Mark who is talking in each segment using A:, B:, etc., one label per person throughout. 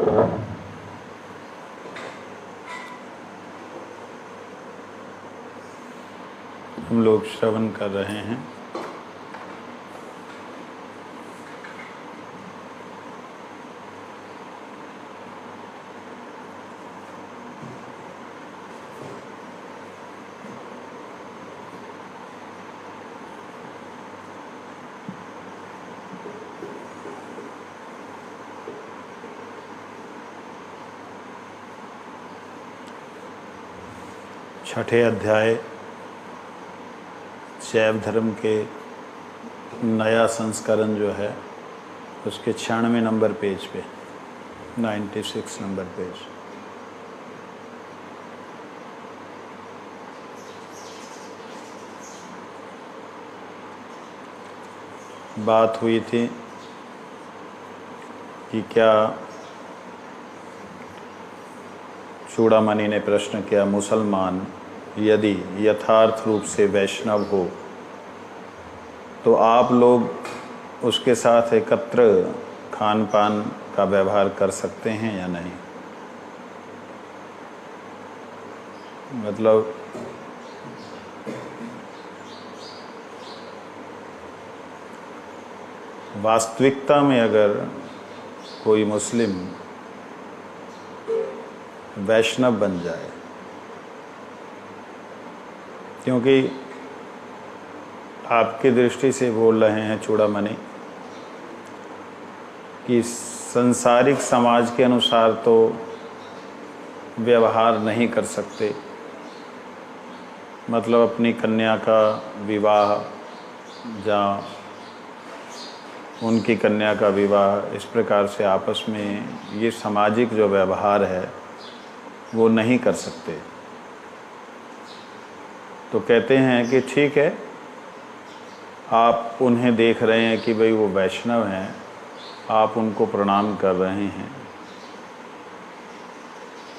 A: हम लोग श्रवण कर रहे हैं छठे अध्याय शैव धर्म के नया संस्करण जो है उसके 96 नंबर पेज पे 96 नंबर पेज। बात हुई थी कि क्या चूड़ामणि ने प्रश्न किया, मुसलमान यदि यथार्थ रूप से वैष्णव हो तो आप लोग उसके साथ एकत्र खान पान का व्यवहार कर सकते हैं या नहीं। मतलब वास्तविकता में अगर कोई मुस्लिम वैष्णव बन जाए, क्योंकि आपकी दृष्टि से बोल रहे हैं चूड़ामणि कि संसारिक समाज के अनुसार तो व्यवहार नहीं कर सकते, मतलब अपनी कन्या का विवाह जहाँ उनकी कन्या का विवाह इस प्रकार से आपस में ये सामाजिक जो व्यवहार है वो नहीं कर सकते। तो कहते हैं कि ठीक है, आप उन्हें देख रहे हैं कि भाई वो वैष्णव हैं, आप उनको प्रणाम कर रहे हैं।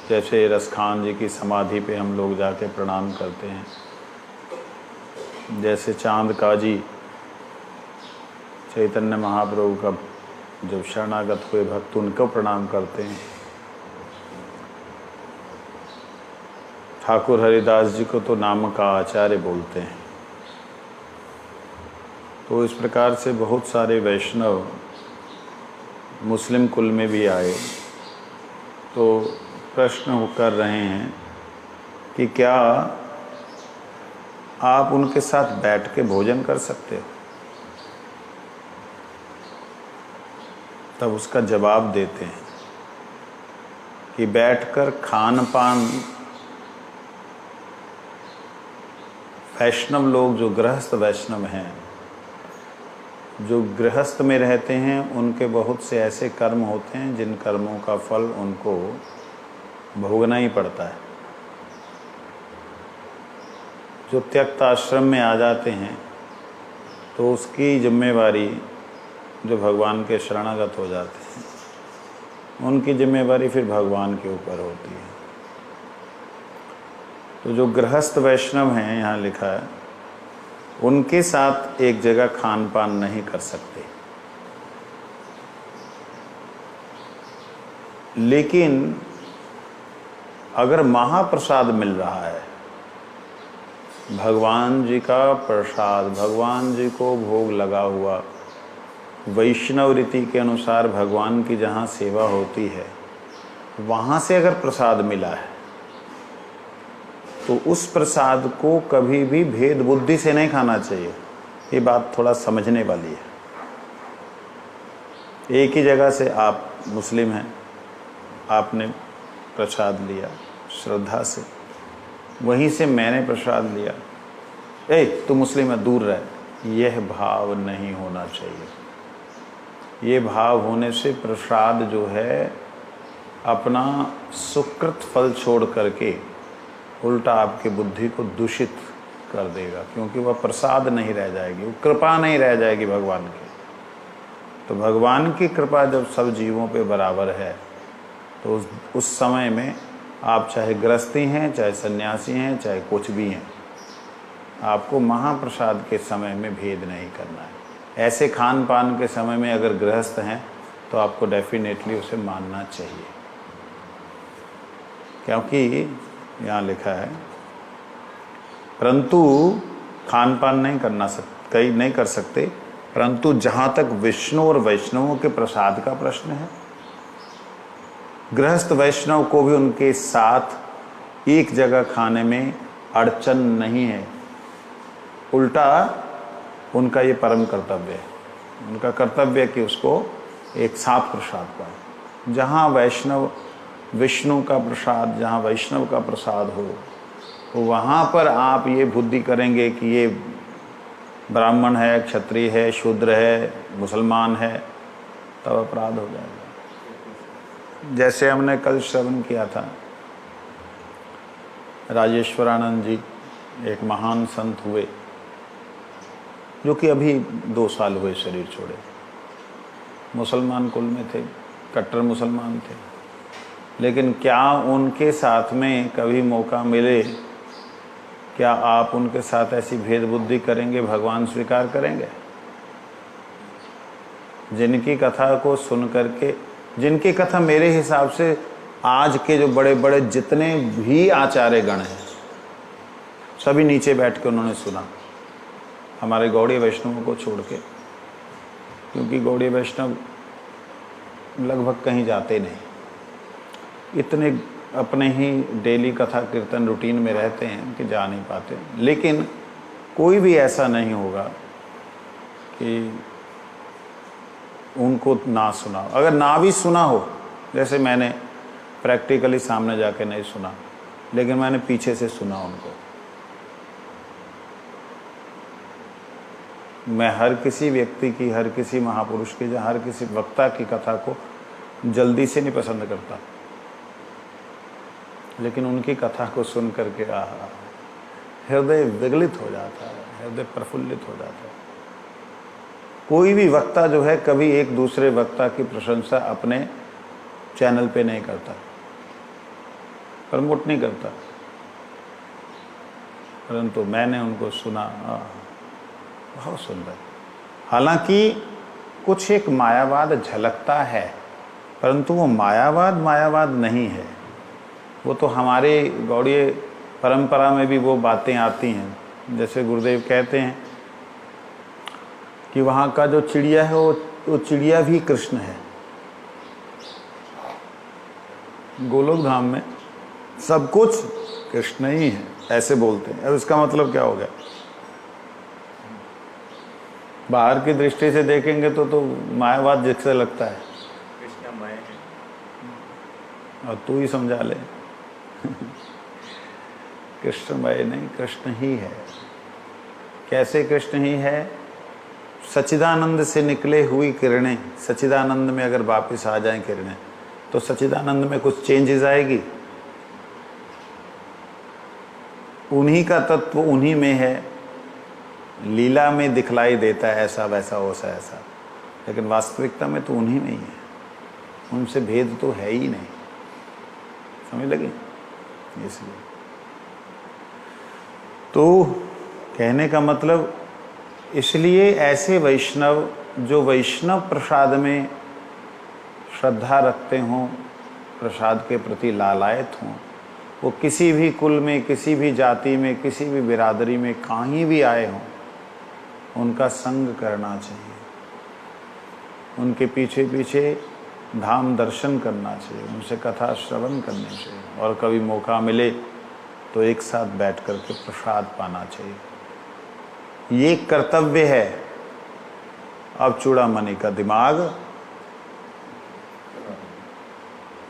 A: जैसे रसखान जी की समाधि पे हम लोग जाके प्रणाम करते हैं, जैसे चांद काजी चैतन्य महाप्रभु का जब शरणागत हुए भक्त उनको प्रणाम करते हैं। ठाकुर हरिदास जी को तो नाम का आचार्य बोलते हैं। तो इस प्रकार से बहुत सारे वैष्णव मुस्लिम कुल में भी आए। तो प्रश्न कर रहे हैं कि क्या आप उनके साथ बैठ के भोजन कर सकते हो। तब उसका जवाब देते हैं कि बैठकर खान पान वैष्णव लोग जो गृहस्थ वैष्णव हैं, जो गृहस्थ में रहते हैं, उनके बहुत से ऐसे कर्म होते हैं जिन कर्मों का फल उनको भोगना ही पड़ता है। जो त्यक्त आश्रम में आ जाते हैं तो उसकी जिम्मेवारी, जो भगवान के शरणागत हो जाते हैं उनकी जिम्मेवारी फिर भगवान के ऊपर होती है। तो जो गृहस्थ वैष्णव हैं, यहाँ लिखा है, उनके साथ एक जगह खान पान नहीं कर सकते। लेकिन अगर महाप्रसाद मिल रहा है, भगवान जी का प्रसाद, भगवान जी को भोग लगा हुआ, वैष्णव रीति के अनुसार भगवान की जहाँ सेवा होती है वहाँ से अगर प्रसाद मिला है तो उस प्रसाद को कभी भी भेद बुद्धि से नहीं खाना चाहिए। ये बात थोड़ा समझने वाली है। एक ही जगह से आप मुस्लिम हैं, आपने प्रसाद लिया श्रद्धा से, वहीं से मैंने प्रसाद लिया, ए तू मुस्लिम है दूर रह, यह भाव नहीं होना चाहिए। ये भाव होने से प्रसाद जो है अपना सुकृत फल छोड़ करके उल्टा आपकी बुद्धि को दूषित कर देगा, क्योंकि वह प्रसाद नहीं रह जाएगी, वो कृपा नहीं रह जाएगी भगवान की। तो भगवान की कृपा जब सब जीवों पे बराबर है तो उस समय में आप चाहे गृहस्थी हैं, चाहे सन्यासी हैं, चाहे कुछ भी हैं, आपको महाप्रसाद के समय में भेद नहीं करना है। ऐसे खान पान के समय में अगर गृहस्थ हैं तो आपको डेफिनेटली उसे मानना चाहिए, क्योंकि यहाँ लिखा है परंतु खान पान नहीं कर सकते, परंतु जहाँ तक विष्णु और वैष्णवों के प्रसाद का प्रश्न है, गृहस्थ वैष्णव को भी उनके साथ एक जगह खाने में अड़चन नहीं है। उल्टा उनका ये परम कर्तव्य है, उनका कर्तव्य है कि उसको एक साथ प्रसाद पाए। जहाँ विष्णु का प्रसाद, जहाँ वैष्णव का प्रसाद हो, तो वहाँ पर आप ये बुद्धि करेंगे कि ये ब्राह्मण है, क्षत्रिय है, शूद्र है, मुसलमान है, तब अपराध हो जाएगा। जैसे हमने कल श्रवण किया था, राजेश्वरानंद जी एक महान संत हुए, जो कि अभी 2 साल हुए शरीर छोड़े। मुसलमान कुल में थे, कट्टर मुसलमान थे, लेकिन क्या उनके साथ में कभी मौका मिले, क्या आप उनके साथ ऐसी भेद बुद्धि करेंगे, भगवान स्वीकार करेंगे? जिनकी कथा को सुन करके, जिनकी कथा मेरे हिसाब से आज के जो बड़े बड़े जितने भी आचार्य गण हैं, सभी नीचे बैठ के उन्होंने सुना, हमारे गौड़ीय वैष्णवों को छोड़ के, क्योंकि गौड़ीय वैष्णव लगभग कहीं जाते नहीं, इतने अपने ही डेली कथा कीर्तन रूटीन में रहते हैं कि जा नहीं पाते। लेकिन कोई भी ऐसा नहीं होगा कि उनको ना सुना। अगर ना भी सुना हो, जैसे मैंने प्रैक्टिकली सामने जाके नहीं सुना, लेकिन मैंने पीछे से सुना उनको। मैं हर किसी व्यक्ति की, हर किसी महापुरुष की, या हर किसी वक्ता की कथा को जल्दी से नहीं पसंद करता, लेकिन उनकी कथा को सुन करके हृदय विगलित हो जाता है, हृदय प्रफुल्लित हो जाता है। कोई भी वक्ता जो है कभी एक दूसरे वक्ता की प्रशंसा अपने चैनल पे नहीं करता, प्रमोट नहीं करता, परंतु मैंने उनको सुना, बहुत सुंदर। हालांकि कुछ एक मायावाद झलकता है, परंतु वो मायावाद नहीं है। वो तो हमारे गौड़ीय परंपरा में भी वो बातें आती हैं। जैसे गुरुदेव कहते हैं कि वहाँ का जो चिड़िया है वो चिड़िया भी कृष्ण है। गोलोक धाम में सब कुछ कृष्ण ही है, ऐसे बोलते हैं। अब इसका मतलब क्या हो गया? बाहर की दृष्टि से देखेंगे तो मायावाद जिससे लगता है,
B: कृष्णमय है,
A: और तू ही समझा ले। कृष्णमय नहीं, कृष्ण ही है। कैसे कृष्ण ही है? सच्चिदानंद से निकले हुई किरणें, सच्चिदानंद में अगर वापस आ जाएं किरणें, तो सच्चिदानंद में कुछ चेंजेस आएगी। उन्हीं का तत्व उन्हीं में है, लीला में दिखलाई देता है ऐसा वैसा वैसा ऐसा, लेकिन वास्तविकता में तो उन्हीं में ही है। उनसे भेद तो है ही नहीं। समझ लगी? इसलिए तो कहने का मतलब, इसलिए ऐसे वैष्णव जो वैष्णव प्रसाद में श्रद्धा रखते हों, प्रसाद के प्रति लालायत हों, वो किसी भी कुल में, किसी भी जाति में, किसी भी बिरादरी में कहीं भी आए हों, उनका संग करना चाहिए, उनके पीछे पीछे धाम दर्शन करना चाहिए, उनसे कथा श्रवण करनी चाहिए, और कभी मौका मिले तो एक साथ बैठ कर के प्रसाद पाना चाहिए। ये कर्तव्य है। अब चूड़ामणि का दिमाग,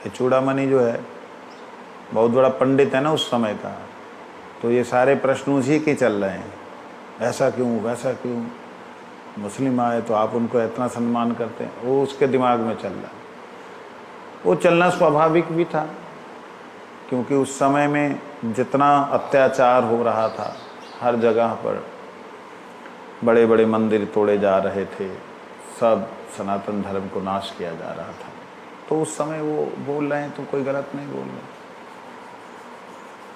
A: ये चूड़ामणि जो है बहुत बड़ा पंडित है ना उस समय का, तो ये सारे प्रश्न उसी के चल रहे हैं। ऐसा क्यों, वैसा क्यों, मुस्लिम आए तो आप उनको इतना सम्मान करते हैं, वो उसके दिमाग में चल रहा है। वो चलना स्वाभाविक भी था, क्योंकि उस समय में जितना अत्याचार हो रहा था, हर जगह पर बड़े बड़े मंदिर तोड़े जा रहे थे, सब सनातन धर्म को नाश किया जा रहा था, तो उस समय वो बोल रहे हैं तो कोई गलत नहीं बोल रहे।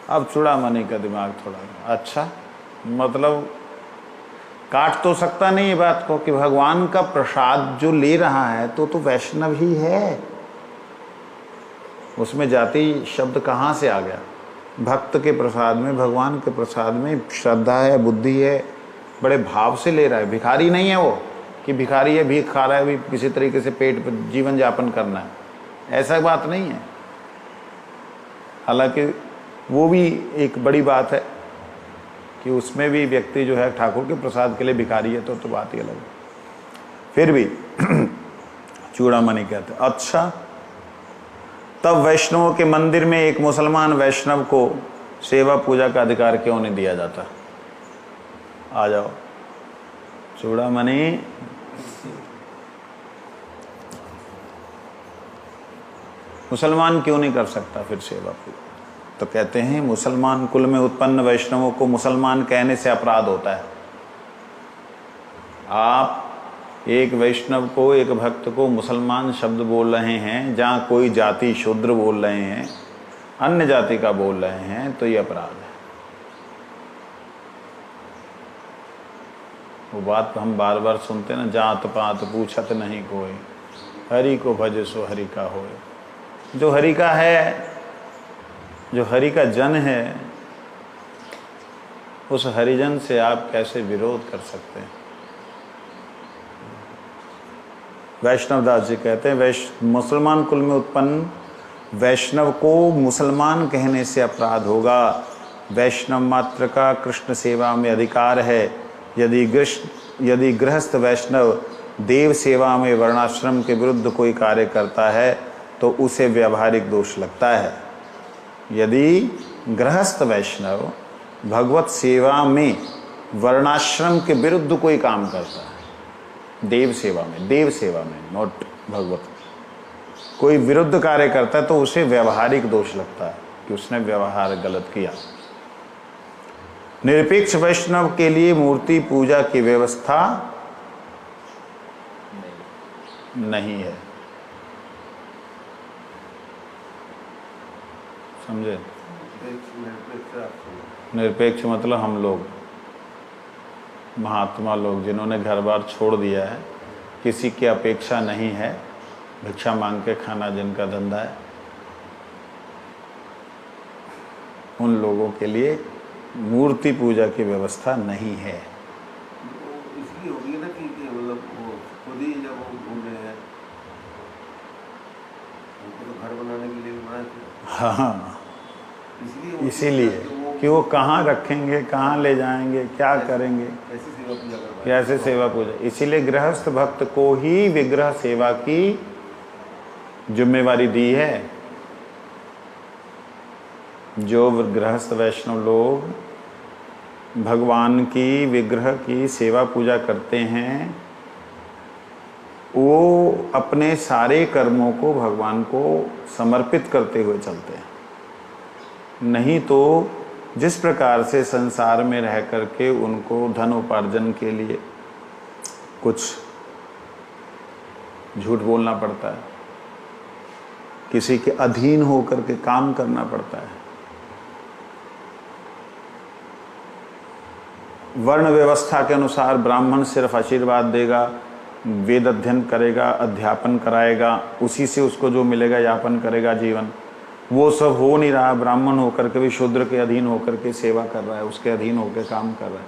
A: अब चूड़ामणि का दिमाग थोड़ा अच्छा, मतलब काट तो सकता नहीं ये बात को कि भगवान का प्रसाद जो ले रहा है तो वैष्णव ही है। उसमें जाति शब्द कहाँ से आ गया? भक्त के प्रसाद में, भगवान के प्रसाद में श्रद्धा है, बुद्धि है, बड़े भाव से ले रहा है। भिखारी नहीं है वो कि भिखारी है, भीख खा रहा है, भी किसी तरीके से पेट पर जीवन यापन करना है, ऐसा बात नहीं है। हालांकि वो भी एक बड़ी बात है कि उसमें भी व्यक्ति जो है ठाकुर के प्रसाद के लिए भिखारी है तो बात ही अलग है। फिर भी चूड़ामणि कहते हैं, अच्छा तब वैष्णवों के मंदिर में एक मुसलमान वैष्णव को सेवा पूजा का अधिकार क्यों नहीं दिया जाता? आ जाओ चूड़ामणि। मुसलमान क्यों नहीं कर सकता फिर सेवा पूजा? तो कहते हैं मुसलमान कुल में उत्पन्न वैष्णवों को मुसलमान कहने से अपराध होता है। आप एक वैष्णव को, एक भक्त को मुसलमान शब्द बोल रहे हैं, जहाँ कोई जाति शूद्र बोल रहे हैं, अन्य जाति का बोल रहे हैं, तो ये अपराध है। वो बात हम बार बार सुनते ना, जात पात पूछत नहीं कोई, हरि को भज सो हरि का होए। जो हरि का है, जो हरि का जन है, उस हरिजन से आप कैसे विरोध कर सकते हैं? वैष्णव दास जी कहते हैं मुसलमान कुल में उत्पन्न वैष्णव को मुसलमान कहने से अपराध होगा। वैष्णव मात्र का कृष्ण सेवा में अधिकार है। यदि गृहस्थ वैष्णव देव सेवा में वर्णाश्रम के विरुद्ध कोई कार्य करता है तो उसे व्यावहारिक दोष लगता है। यदि गृहस्थ वैष्णव भगवत सेवा में वर्णाश्रम के विरुद्ध कोई काम करता है, देव सेवा में नॉट भगवत, कोई विरुद्ध कार्य करता है तो उसे व्यवहारिक दोष लगता है कि उसने व्यवहार गलत किया। निरपेक्ष वैष्णव के लिए मूर्ति पूजा की व्यवस्था नहीं है। समझे? निरपेक्ष मतलब हम लोग, महात्मा लोग, जिन्होंने घर बार छोड़ दिया है, किसी की अपेक्षा नहीं है, भिक्षा मांग के खाना जिनका धंधा है, उन लोगों के लिए मूर्ति पूजा की व्यवस्था नहीं है।
B: इसलिए हो गई ना कि मतलब वो खुद ही जब वो घूम रहे हैं, उनको तो घर बनाने के लिए भी बना किया।
A: हाँ, इसीलिए कि वो कहाँ रखेंगे, कहाँ ले जाएंगे, क्या करेंगे, कैसे सेवा पूजा। इसीलिए गृहस्थ भक्त को ही विग्रह सेवा की जिम्मेवारी दी है। जो गृहस्थ वैष्णव लोग भगवान की विग्रह की सेवा पूजा करते हैं, वो अपने सारे कर्मों को भगवान को समर्पित करते हुए चलते हैं। नहीं तो जिस प्रकार से संसार में रह करके उनको धन उपार्जन के लिए कुछ झूठ बोलना पड़ता है, किसी के अधीन होकर के काम करना पड़ता है, वर्ण व्यवस्था के अनुसार ब्राह्मण सिर्फ आशीर्वाद देगा, वेद अध्ययन करेगा, अध्यापन कराएगा, उसी से उसको जो मिलेगा यापन करेगा जीवन, वो सब हो नहीं रहा। ब्राह्मण होकर के भी शूद्र के अधीन होकर के सेवा कर रहा है, उसके अधीन होकर काम कर रहा है,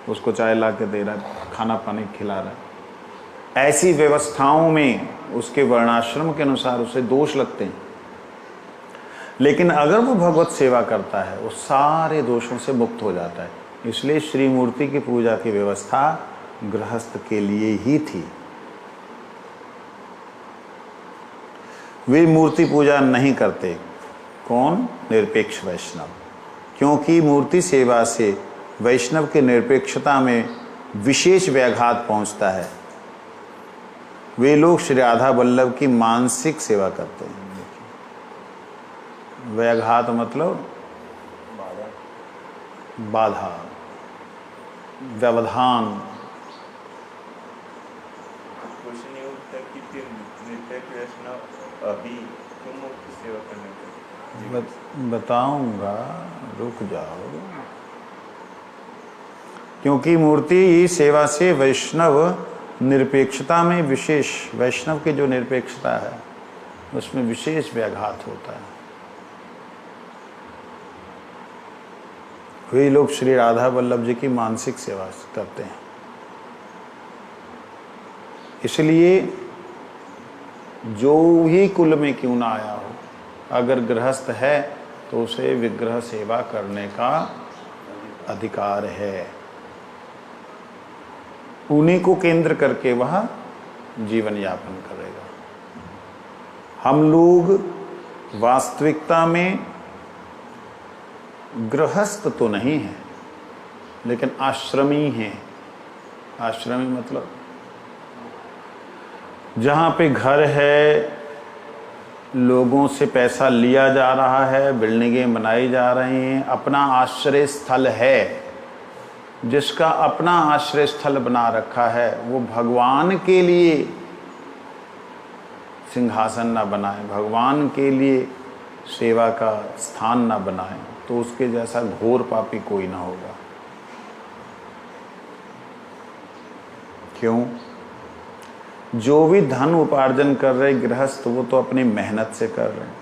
A: उसको चाय ला के दे रहा है, खाना पानी खिला रहा है। ऐसी व्यवस्थाओं में उसके वर्णाश्रम के अनुसार उसे दोष लगते हैं। लेकिन अगर वो भगवत सेवा करता है, वो सारे दोषों से मुक्त हो जाता है। इसलिए श्री मूर्ति की पूजा की व्यवस्था गृहस्थ के लिए ही थी। वे मूर्ति पूजा नहीं करते। कौन? निरपेक्ष वैष्णव। क्योंकि मूर्ति सेवा से वैष्णव के निरपेक्षता में विशेष व्याघात पहुंचता है। वे लोग श्री राधा वल्लभ की मानसिक सेवा करते हैं। व्याघात मतलब बाधा, व्यवधान।
C: क्वेश्चन ये उठता है कि फिर निरपेक्ष वैष्णव अभी क्यों मूर्ति सेवा करने का?
A: बताऊंगा, रुक जाओ। क्योंकि मूर्ति सेवा से वैष्णव निरपेक्षता में विशेष, वैष्णव की जो निरपेक्षता है उसमें विशेष व्याघात होता है। वही लोग श्री राधा वल्लभ जी की मानसिक सेवा करते हैं। इसलिए जो ही कुल में क्यों ना आया हो, अगर गृहस्थ है तो उसे विग्रह सेवा करने का अधिकार है। उन्हीं को केंद्र करके वह जीवन यापन करेगा। हम लोग वास्तविकता में गृहस्थ तो नहीं हैं, लेकिन आश्रमी हैं। आश्रमी मतलब जहाँ पे घर है, लोगों से पैसा लिया जा रहा है, बिल्डिंगें बनाई जा रही हैं, अपना आश्रय स्थल है, जिसका अपना आश्रय स्थल बना रखा है, वो भगवान के लिए सिंहासन ना बनाए, भगवान के लिए सेवा का स्थान ना बनाए, तो उसके जैसा घोर पापी कोई ना होगा। क्यों? जो भी धन उपार्जन कर रहे गृहस्थ, वो तो अपनी मेहनत से कर रहे हैं,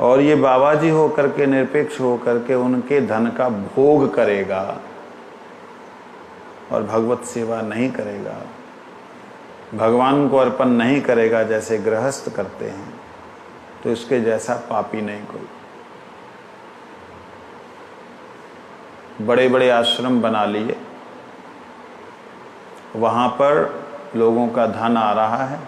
A: और ये बाबा जी होकर के, निरपेक्ष होकर के उनके धन का भोग करेगा और भगवत सेवा नहीं करेगा, भगवान को अर्पण नहीं करेगा जैसे गृहस्थ करते हैं, तो इसके जैसा पापी नहीं कोई। बड़े बड़े आश्रम बना लिए, वहाँ पर लोगों का धन आ रहा है,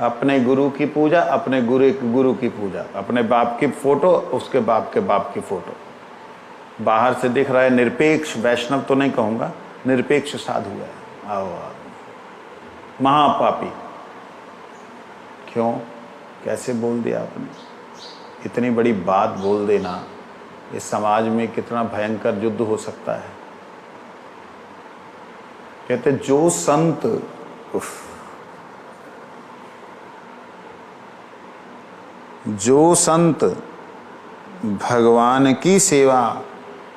A: अपने गुरु की पूजा, अपने गुरु की पूजा, अपने बाप की फोटो, उसके बाप के बाप की फोटो, बाहर से दिख रहा है निरपेक्ष, वैष्णव तो नहीं कहूँगा, निरपेक्ष साधु है। आओ आओ, महापापी। क्यों? कैसे बोल दिया आपने? इतनी बड़ी बात बोल देना, इस समाज में कितना भयंकर युद्ध हो सकता है। कहते जो संत, जो संत भगवान की सेवा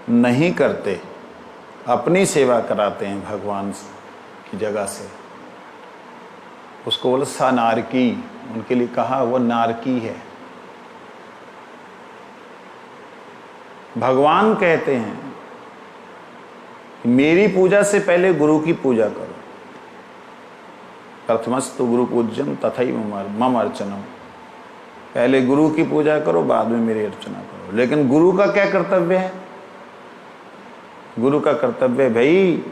A: नहीं करते, अपनी सेवा कराते हैं भगवान की जगह से, उसको बोला सा नारकी। उनके लिए कहा वो नारकी है। भगवान कहते हैं मेरी पूजा से पहले गुरु की पूजा करो। प्रथमस्तु गुरु पूज्यम तथैव मम अर्चनम। पहले गुरु की पूजा करो, बाद में मेरी अर्चना करो। लेकिन गुरु का क्या कर्तव्य है? गुरु का कर्तव्य है भाई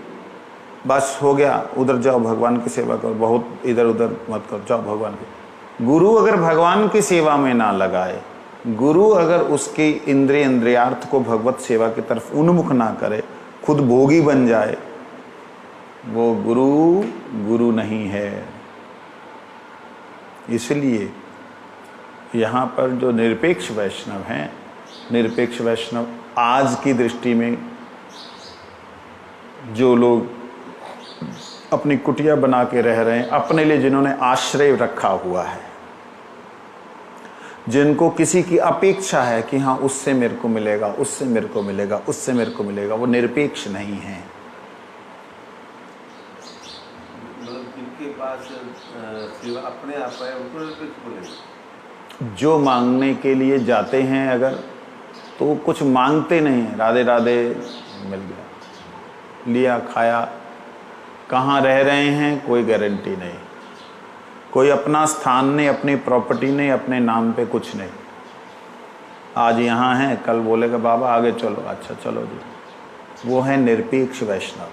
A: बस हो गया, उधर जाओ भगवान की सेवा करो, बहुत इधर उधर मत करो, जाओ भगवान की। गुरु अगर भगवान की सेवा में ना लगाए, गुरु अगर उसकी इंद्रियार्थ को भगवत सेवा की तरफ उन्मुख ना करे, खुद भोगी बन जाए, वो गुरु नहीं है। इसलिए यहाँ पर जो निरपेक्ष वैष्णव हैं, निरपेक्ष वैष्णव आज की दृष्टि में जो लोग अपनी कुटिया बना के रह रहे हैं, अपने लिए जिन्होंने आश्रय रखा हुआ है, जिनको किसी की अपेक्षा है कि हाँ उससे मेरे को मिलेगा, उससे मेरे को मिलेगा, उससे मेरे को मिलेगा, वो निरपेक्ष नहीं है।
B: मतलब जिनके पास सेवा अपने आप है उनको निरपेक्ष बोलेंगे।
A: जो मांगने के लिए जाते हैं अगर, तो कुछ मांगते नहीं हैं, राधे राधे मिल गया, लिया खाया। कहाँ रह रहे हैं कोई गारंटी नहीं, कोई अपना स्थान नहीं, अपनी प्रॉपर्टी नहीं, अपने नाम पे कुछ नहीं। आज यहाँ है, कल बोलेगा बाबा आगे चलो, अच्छा चलो जी। वो है निरपेक्ष वैष्णव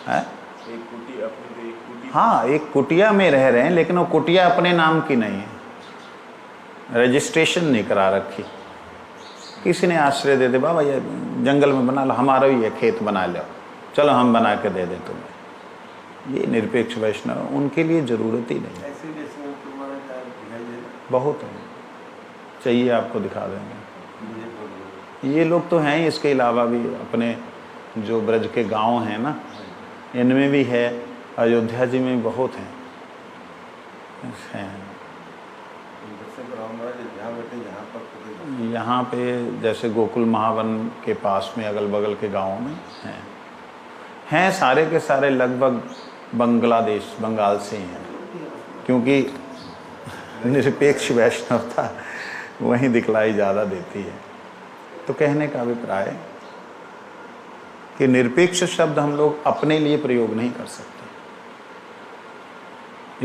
A: है। हाँ, एक कुटिया में रह रहे हैं, लेकिन वो कुटिया अपने नाम की नहीं है, रजिस्ट्रेशन नहीं करा रखी। किसी ने आश्रय दे दे, बाबा ये जंगल में बना लो, हमारा ही है, खेत बना लो, चलो हम बना के दे दे तुम्हें। ये निरपेक्ष वैष्णव, उनके लिए ज़रूरत ही नहीं।
B: ऐसे भी तुम्हारा दिखाई दे
A: बहुत है, चाहिए आपको दिखा देंगे। ये लोग तो हैं ही, इसके अलावा भी अपने जो ब्रज के गांव हैं ना, इनमें भी है, अयोध्या जी में भी बहुत हैं।
B: दर्शन कराओ महाराज, जहाँ बैठे यहाँ पर पकड़।
A: यहाँ पे जैसे गोकुल महावन के पास में अगल बगल के गांवों में हैं सारे के सारे लगभग बांग्लादेश बंगाल से ही हैं, क्योंकि निरपेक्ष वैष्णवता वहीं दिखलाई ज़्यादा देती है। तो कहने का अभिप्राय कि निरपेक्ष शब्द हम लोग अपने लिए प्रयोग नहीं कर सकते।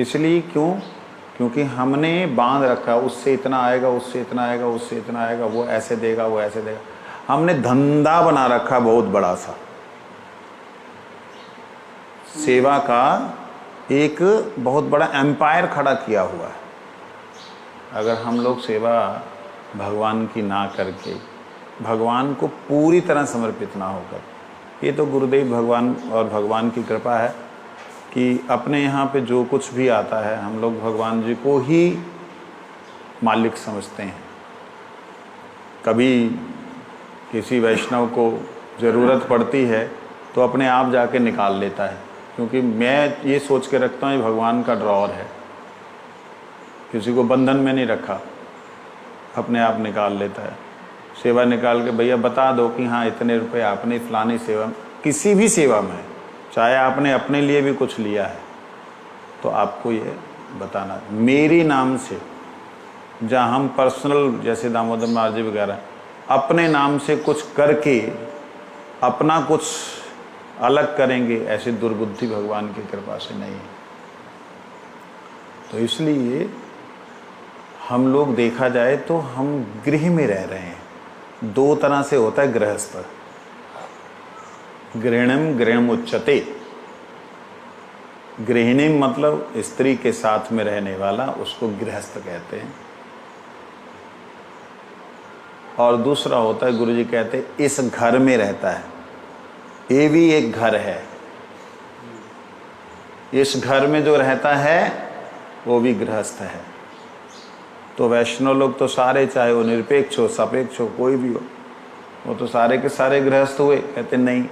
A: इसलिए क्योंकि हमने बांध रखा, उससे इतना आएगा, उससे इतना आएगा, उससे इतना आएगा, वो ऐसे देगा, वो ऐसे देगा। हमने धंधा बना रखा बहुत बड़ा सा, सेवा का एक बहुत बड़ा एम्पायर खड़ा किया हुआ है। अगर हम लोग सेवा भगवान की ना करके, भगवान को पूरी तरह समर्पित ना होकर, ये तो गुरुदेव भगवान और भगवान की कृपा है कि अपने यहाँ पे जो कुछ भी आता है हम लोग भगवान जी को ही मालिक समझते हैं। कभी किसी वैष्णव को ज़रूरत पड़ती है तो अपने आप जाके निकाल लेता है, क्योंकि मैं ये सोच के रखता हूँ ये भगवान का ड्रॉवर है, किसी को बंधन में नहीं रखा, अपने आप निकाल लेता है। सेवा निकाल के भैया बता दो कि हाँ इतने रुपए आपने फलानी सेवा, किसी भी सेवा में, चाहे आपने अपने लिए भी कुछ लिया है तो आपको ये बताना। मेरी नाम से जहाँ हम पर्सनल जैसे दामोदर महाराज जी वगैरह अपने नाम से कुछ करके अपना कुछ अलग करेंगे, ऐसी दुर्बुद्धि भगवान की कृपा से नहीं है। तो इसलिए हम लोग देखा जाए तो हम गृह में रह रहे हैं। दो तरह से होता है गृहस्थ, गृहणम गृहम उच्चते। गृहिणी मतलब स्त्री के साथ में रहने वाला, उसको गृहस्थ कहते हैं। और दूसरा होता है, गुरु जी कहते हैं इस घर में रहता है, ये भी एक घर है। इस घर में जो रहता है वो भी गृहस्थ है। तो वैष्णव लोग तो सारे, चाहे वो निरपेक्ष हो, सापेक्ष हो, कोई भी हो, वो तो सारे के सारे गृहस्थ हुए। कहते नहीं,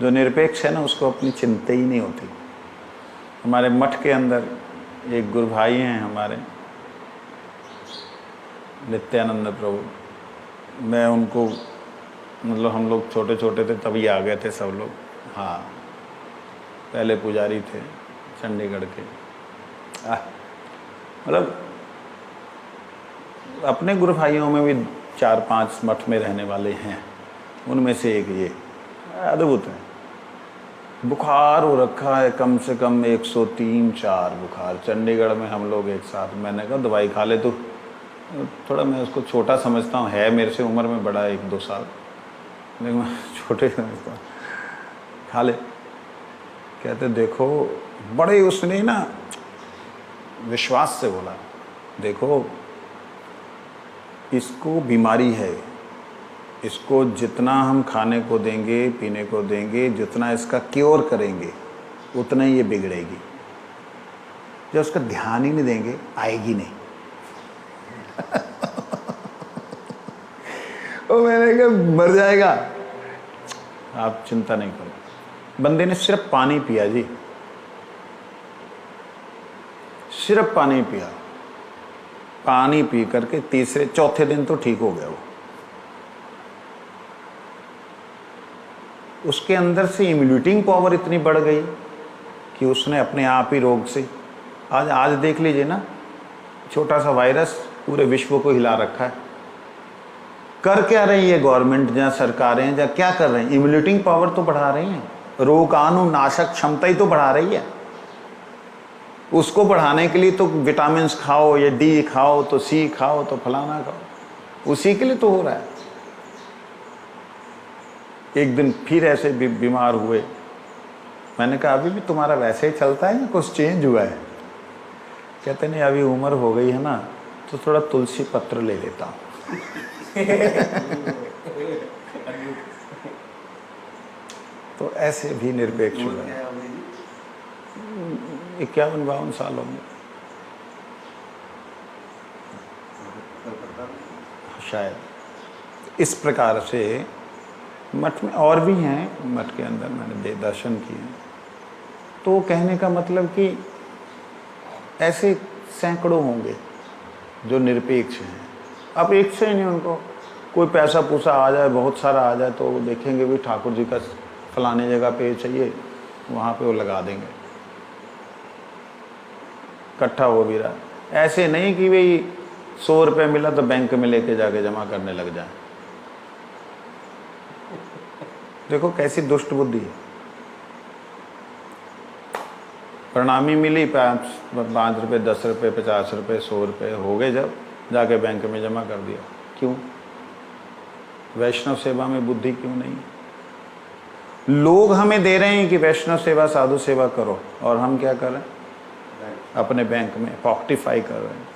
A: जो निरपेक्ष है ना उसको अपनी चिंता ही नहीं होती। हमारे मठ के अंदर एक गुरु भाई हैं हमारे, नित्यानंद प्रभु, मैं उनको मतलब हम लोग छोटे छोटे थे तभी आ गए थे सब लोग। हाँ, पहले पुजारी थे चंडीगढ़ के। मतलब अपने गुरु भाइयों में भी 4-5 मठ में रहने वाले हैं, उनमें से एक ये अद्भुत है। बुखार हो रखा है कम से कम 103-4 बुखार चंडीगढ़ में हम लोग एक साथ। मैंने कहा दवाई खा ले, तो थोड़ा मैं उसको छोटा समझता हूँ, है मेरे से उम्र में बड़ा 1-2 साल, लेकिन मैं छोटे समझता हूँ, खा ले। कहते देखो, बड़े उसने ना विश्वास से बोला, देखो इसको बीमारी है, इसको जितना हम खाने को देंगे, पीने को देंगे, जितना इसका क्योर करेंगे उतना ही ये बिगड़ेगी। जब उसका ध्यान ही नहीं देंगे आएगी नहीं। वो मैंने कहा मर जाएगा, आप चिंता नहीं करो। बंदे ने सिर्फ पानी पिया जी, सिर्फ पानी पिया, पानी पी करके तीसरे चौथे दिन तो ठीक हो गया वो। उसके अंदर से इम्यूनिटी पावर इतनी बढ़ गई कि उसने अपने आप ही रोग से, आज देख लीजिए ना, छोटा सा वायरस पूरे विश्व को हिला रखा है। कर क्या रही है गवर्नमेंट या सरकारें, या क्या कर रहे हैं? इम्यूनिटी पावर तो बढ़ा रही हैं, रोगाणुनाशक क्षमता ही तो बढ़ा रही है। उसको बढ़ाने के लिए तो विटामिन खाओ, या डी खाओ, तो सी खाओ, तो फलाना खाओ, उसी के लिए तो हो रहा है। एक दिन फिर ऐसे बीमार हुए, मैंने कहा अभी भी तुम्हारा वैसे ही चलता है या कुछ चेंज हुआ है? कहते नहीं, अभी उम्र हो गई है ना, तो थोड़ा तुलसी पत्र ले लेता हूँ। तो ऐसे भी निरपेक्ष हुए। 51-52 साल होंगे शायद। इस प्रकार से मठ में और भी हैं, मठ के अंदर मैंने दर्शन किए। तो कहने का मतलब कि ऐसे सैकड़ों होंगे जो निरपेक्ष हैं। अपेक्ष ही नहीं उनको, कोई पैसा पूसा आ जाए, बहुत सारा आ जाए तो वो देखेंगे भी ठाकुर जी का फलाने जगह पे चाहिए, वहाँ पे वो लगा देंगे, इकट्ठा हो भी रहा है। ऐसे नहीं कि भाई 100 रुपये मिला तो बैंक में लेके जाके जमा करने लग जाए। देखो कैसी दुष्ट बुद्धि है। प्रणामी मिली 5 रुपये, 10 रुपये, 50 रुपये, 100 रुपये हो गए, जब जाके बैंक में जमा कर दिया। क्यों? वैष्णव सेवा में बुद्धि क्यों नहीं? लोग हमें दे रहे हैं कि वैष्णव सेवा, साधु सेवा करो, और हम क्या कर रहे हैं? अपने बैंक में पॉकेटिफाई कर रहे हैं।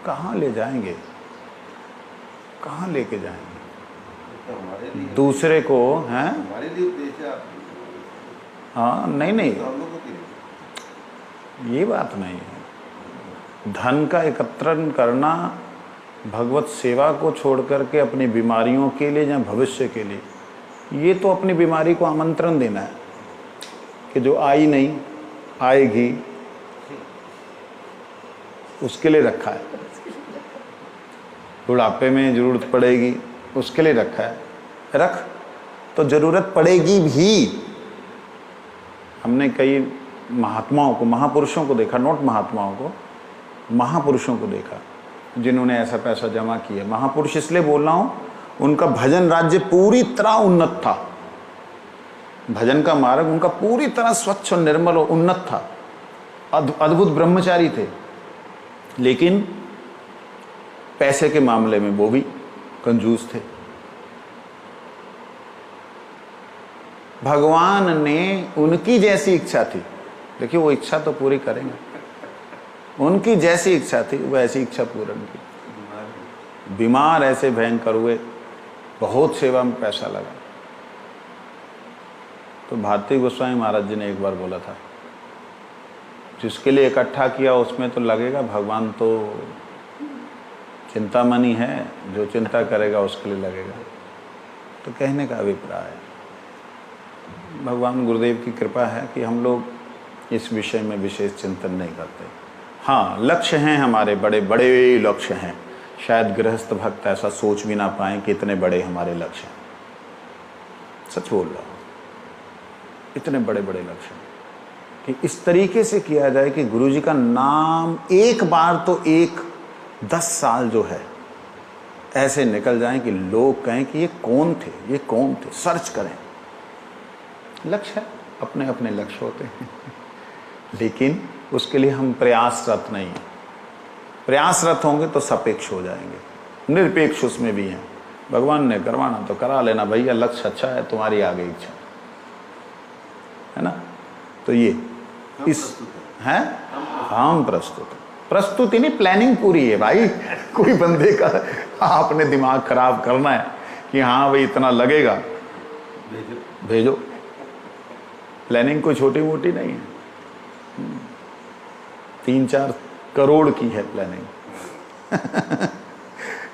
A: कहाँ ले जाएंगे? कहाँ लेके जाएंगे?
B: हमारे लिए
A: दूसरे को हैं?
B: हमारे लिए उपदेश है आप,
A: हाँ, नहीं नहीं,
B: हम लोगों के लिए
A: ये बात नहीं है। धन का एकत्रण करना भगवत सेवा को छोड़ करके अपनी बीमारियों के लिए या भविष्य के लिए, ये तो अपनी बीमारी को आमंत्रण देना है कि जो आई नहीं आएगी, उसके लिए रखा है। बुढ़ापे में जरूरत पड़ेगी, उसके लिए रखा है। रख तो जरूरत पड़ेगी भी। हमने कई महात्माओं को, महापुरुषों को देखा, नोट महात्माओं को, महापुरुषों को देखा जिन्होंने ऐसा पैसा जमा किया। महापुरुष इसलिए बोल रहा हूं, उनका भजन राज्य पूरी तरह उन्नत था, भजन का मार्ग उनका पूरी तरह स्वच्छ और निर्मल और उन्नत था, अद्भुत ब्रह्मचारी थे, लेकिन पैसे के मामले में वो भी कंजूस थे। भगवान ने उनकी जैसी इच्छा थी, देखिए वो इच्छा तो पूरी करेंगे, उनकी जैसी इच्छा थी वो ऐसी इच्छा पूर्ण की। बीमार ऐसे भयंकर हुए, बहुत सेवा में पैसा लगा। तो भारती गोस्वामी महाराज जी ने एक बार बोला था, जिसके लिए इकट्ठा किया उसमें तो लगेगा, भगवान तो चिंतामणि है, जो चिंता करेगा उसके लिए लगेगा। तो कहने का अभिप्राय है, भगवान गुरुदेव की कृपा है कि हम लोग इस विषय में विशेष चिंतन नहीं करते। हाँ, लक्ष्य हैं हमारे, बड़े बड़े लक्ष्य हैं, शायद गृहस्थ भक्त ऐसा सोच भी ना पाएं कि इतने बड़े हमारे लक्ष्य हैं। सच बोल रहा हूँ, इतने बड़े बड़े लक्ष्य हैं कि इस तरीके से किया जाए कि गुरु जी का नाम एक बार तो 10 साल जो है ऐसे निकल जाएं कि लोग कहें कि ये कौन थे, ये कौन थे, सर्च करें। लक्ष्य है, अपने अपने लक्ष्य होते हैं लेकिन उसके लिए हम प्रयासरत नहीं हैं। प्रयासरत होंगे तो सापेक्ष हो जाएंगे, निरपेक्ष उसमें भी हैं। भगवान ने करवाना तो करा लेना भैया, लक्ष्य अच्छा है, तुम्हारी आगे इच्छा है ना। तो ये इस हैं, हम प्रस्तुति नहीं, प्लानिंग पूरी है भाई। कोई बंदे का आपने दिमाग खराब करना है कि हाँ भाई इतना लगेगा, भेजो। प्लानिंग कोई छोटी मोटी नहीं है, 3-4 करोड़ की है प्लानिंग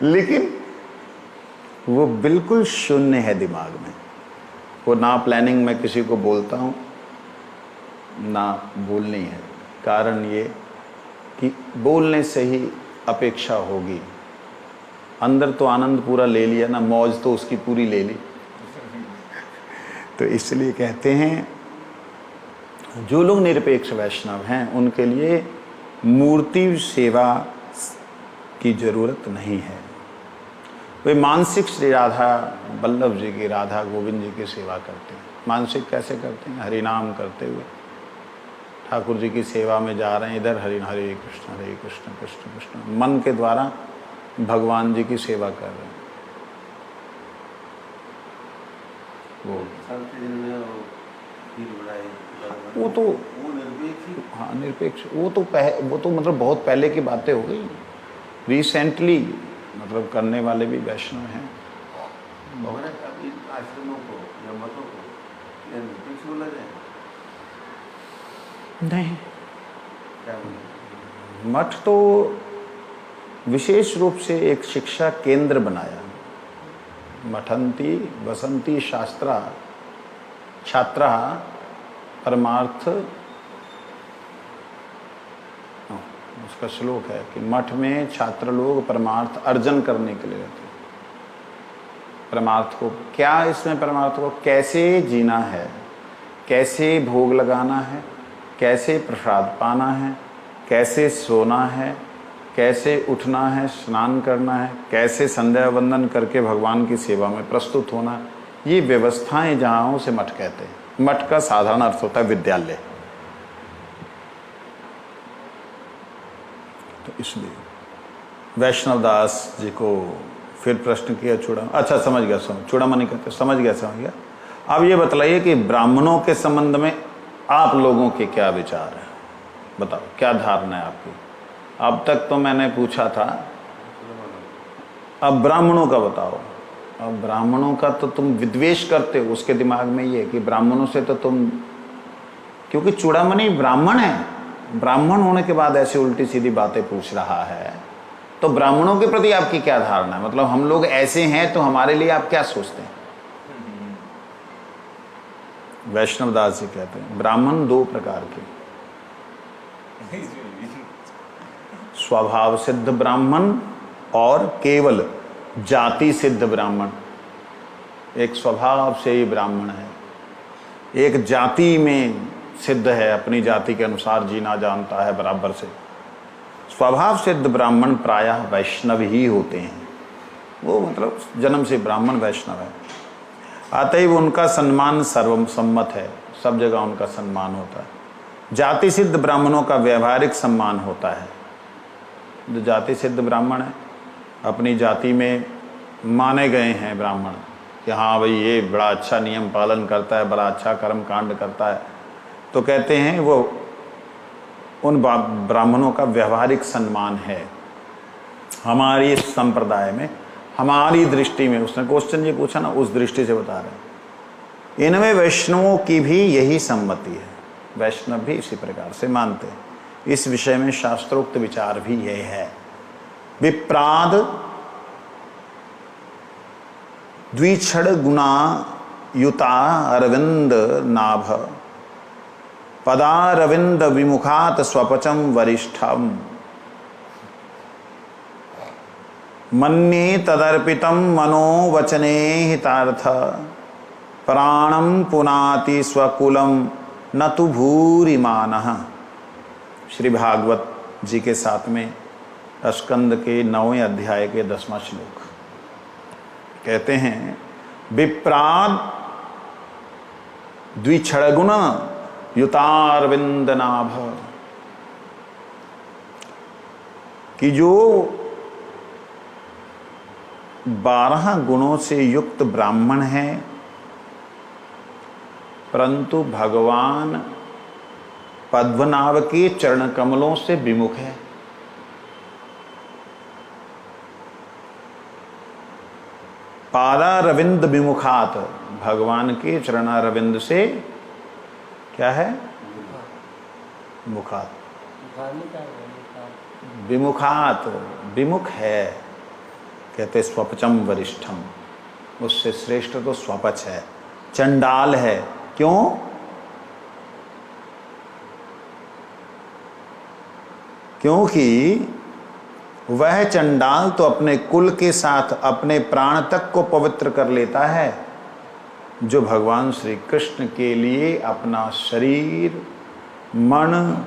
A: लेकिन वो बिल्कुल शून्य है दिमाग में। वो ना प्लानिंग मैं किसी को बोलता हूँ ना बोलनी है। कारण ये कि बोलने से ही अपेक्षा होगी, अंदर तो आनंद पूरा ले लिया ना, मौज तो उसकी पूरी ले ली। तो इसलिए कहते हैं जो लोग निरपेक्ष वैष्णव हैं उनके लिए मूर्ति सेवा की जरूरत नहीं है। वे मानसिक श्री राधा वल्लभ जी की, राधा गोविंद जी की सेवा करते हैं। मानसिक कैसे करते हैं? हरिनाम करते हुए ठाकुर जी की सेवा में जा रहे हैं, इधर हरे कृष्ण कृष्ण कृष्ण, मन के द्वारा भगवान जी की सेवा कर रहे हैं। वो तो हाँ निरपेक्ष, वो तो मतलब बहुत पहले की बातें हो गई। रिसेंटली मतलब करने वाले भी वैष्णव हैं।
B: आश्रमों को या मतों को निरपेक्ष बोला जाए?
A: नहीं,
B: क्या बोले?
A: मठ तो विशेष रूप से एक शिक्षा केंद्र बनाया। मठंती वसंती शास्त्रा छात्रा परमार्थ उसका श्लोक है कि मठ में छात्र लोग परमार्थ अर्जन करने के लिए रहते हैं। परमार्थ को क्या, इसमें परमार्थ को कैसे जीना है, कैसे भोग लगाना है, कैसे प्रसाद पाना है, कैसे सोना है, कैसे उठना है, स्नान करना है, कैसे संध्या वंदन करके भगवान की सेवा में प्रस्तुत होना, ये व्यवस्थाएं जहाँ उसे मठ कहते हैं। मठ का साधारण अर्थ होता है विद्यालय। तो इसलिए वैष्णव दास जी को फिर प्रश्न किया अच्छा समझ गया, चूड़ामणि कहते समझ गया। अब ये बतलाइए कि ब्राह्मणों के संबंध में आप लोगों के क्या विचार हैं, बताओ क्या धारणा है आपकी। अब तक तो मैंने पूछा था, अब ब्राह्मणों का बताओ। अब ब्राह्मणों का तो तुम विद्वेष करते हो, उसके दिमाग में ये कि ब्राह्मणों से तो तुम, क्योंकि चूड़ामणि ब्राह्मण है, ब्राह्मण होने के बाद ऐसे उल्टी सीधी बातें पूछ रहा है, तो ब्राह्मणों के प्रति आपकी क्या धारणा है? मतलब हम लोग ऐसे हैं तो हमारे लिए आप क्या सोचते हैं? वैष्णव दास जी कहते हैं ब्राह्मण दो प्रकार के, स्वभाव सिद्ध ब्राह्मण और केवल जाति सिद्ध ब्राह्मण। एक स्वभाव से ही ब्राह्मण है, एक जाति में सिद्ध है, अपनी जाति के अनुसार जीना जानता है बराबर से। स्वभाव सिद्ध ब्राह्मण प्रायः वैष्णव ही होते हैं, वो मतलब जन्म से ब्राह्मण वैष्णव है। अतएव उनका सम्मान सर्वसम्मत है, सब जगह उनका सम्मान होता है। जाति सिद्ध ब्राह्मणों का व्यवहारिक सम्मान होता है। जो जाति सिद्ध ब्राह्मण है, अपनी जाति में माने गए हैं ब्राह्मण कि हाँ भाई ये बड़ा अच्छा नियम पालन करता है, बड़ा अच्छा कर्म कांड करता है, तो कहते हैं वो उन ब्राह्मणों का व्यवहारिक सम्मान है। हमारी संप्रदाय में, हमारी दृष्टि में, उसने क्वेश्चन ये पूछा ना, उस दृष्टि से बता रहे हैं। इनमें वैष्णवों की भी यही सम्मति है, वैष्णव भी इसी प्रकार से मानते हैं। इस विषय में शास्त्रोक्त विचार भी यही है। विप्राद द्विक्षण गुणा युता अरविंद नाभ पदारविंद विमुखात स्वपचम वरिष्ठम मन्ये तदर्पितम मनोवचने हितार्थ प्राणम पुनाति स्वकुलम न तु भूरिमानः। श्री भागवत जी के साथ में स्कंद के 9वें अध्याय के 10वां श्लोक कहते हैं विप्राद द्विक्षण युतारविंद नाभ, कि जो 12 गुणों से युक्त ब्राह्मण है, परंतु भगवान पद्मनाभ के चरण कमलों से विमुख है। पादारविंद विमुखात, भगवान के चरणारविंद से क्या है? मुखात, विमुखात, विमुख है। कहते स्वपचम वरिष्ठम, उससे श्रेष्ठ तो स्वपच है, चंडाल है। क्यों? क्योंकि वह चंडाल तो अपने कुल के साथ अपने प्राण तक को पवित्र कर लेता है, जो भगवान श्री कृष्ण के लिए अपना शरीर, मन,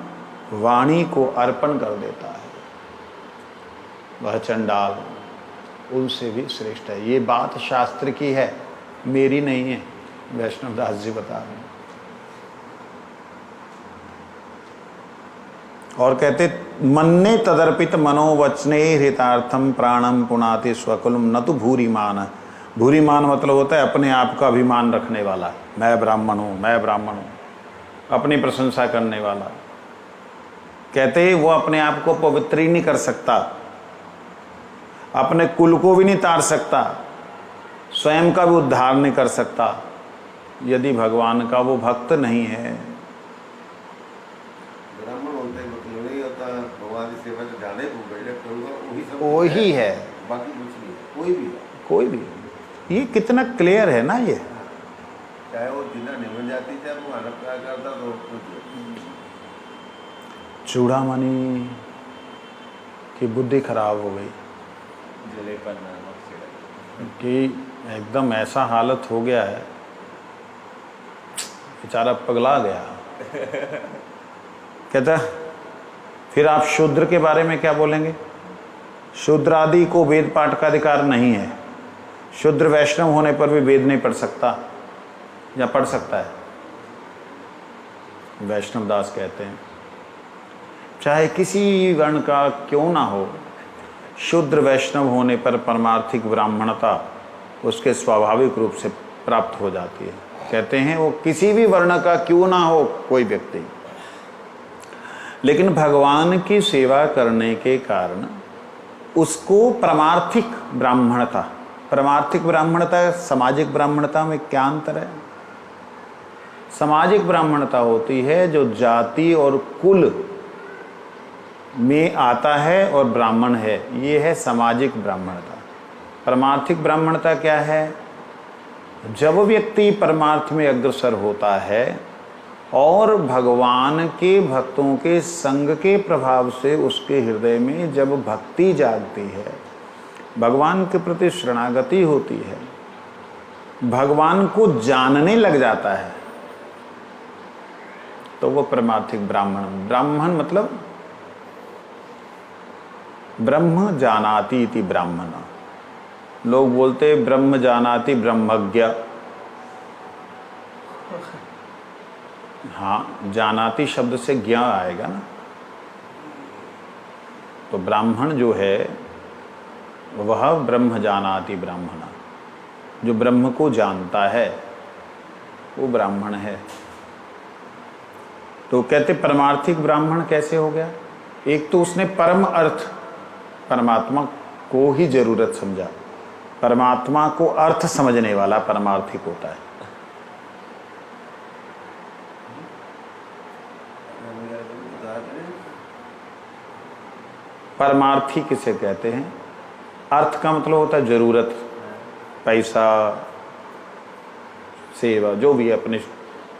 A: वाणी को अर्पण कर देता है, वह चंडाल उनसे भी श्रेष्ठ है। ये बात शास्त्र की है, मेरी नहीं है, वैष्णव दास जी बता रहे हैं। और कहते मन्ने तदर्पित मनोवचने हितार्थम प्राणम पुनाति स्वकुलम न तो भूरिमान। भूरिमान मतलब होता है अपने आप का अभिमान रखने वाला, मैं ब्राह्मण हूँ, मैं ब्राह्मण हूँ, अपनी प्रशंसा करने वाला। कहते वो अपने आप को पवित्र ही नहीं कर सकता, अपने कुल को भी नहीं तार सकता, स्वयं का भी उद्धार नहीं कर सकता, यदि भगवान का वो भक्त नहीं है।
B: ब्राह्मण होते हैं मतलब नहीं होता, भगवान की सेवा जो जाने को वही सब,
A: वही है,
B: बाकी कुछ नहीं है। कोई भी,
A: कोई भी। ये कितना क्लियर है ना, ये
B: चाहे वो जितना निमन जाती, चाहे वो अलग क्या करता, तो कुछ
A: चूड़ामणि कि बुद्धि खराब हो गई,
C: जलेपन नामक से
A: कि एकदम ऐसा हालत हो गया है, बेचारा पगला गया। कहता फिर आप शूद्र के बारे में क्या बोलेंगे? शूद्र आदि को वेद पाठ का अधिकार नहीं है। शूद्र वैष्णव होने पर भी वेद नहीं पढ़ सकता या पढ़ सकता है? वैष्णव दास कहते हैं चाहे किसी वर्ण का क्यों ना हो, शूद्र वैष्णव होने पर परमार्थिक ब्राह्मणता उसके स्वाभाविक रूप से प्राप्त हो जाती है। कहते हैं वो किसी भी वर्ण का क्यों ना हो कोई व्यक्ति, लेकिन भगवान की सेवा करने के कारण उसको परमार्थिक ब्राह्मणता, परमार्थिक ब्राह्मणता सामाजिक ब्राह्मणता में क्या अंतर है? सामाजिक ब्राह्मणता होती है जो जाति और कुल में आता है और ब्राह्मण है, ये है सामाजिक ब्राह्मणता। परमार्थिक ब्राह्मणता क्या है? जब व्यक्ति परमार्थ में अग्रसर होता है और भगवान के भक्तों के संग के प्रभाव से उसके हृदय में जब भक्ति जागती है, भगवान के प्रति शरणागति होती है, भगवान को जानने लग जाता है, तो वो परमार्थिक ब्राह्मण। ब्राह्मण मतलब ब्रह्म जानाति इति ब्राह्मण। लोग बोलते ब्रह्म जानाति ब्रह्मज्ञ। हाँ, जानाति शब्द से ज्ञ आएगा ना, तो ब्राह्मण जो है वह ब्रह्म जानाति ब्राह्मण, जो ब्रह्म को जानता है वो ब्राह्मण है। तो कहते परमार्थिक ब्राह्मण कैसे हो गया? एक तो उसने परम अर्थ परमात्मा को ही जरूरत समझा, परमात्मा को अर्थ समझने वाला परमार्थिक होता है। परमार्थी किसे कहते हैं? अर्थ का मतलब होता है जरूरत, पैसा, सेवा, जो भी अपने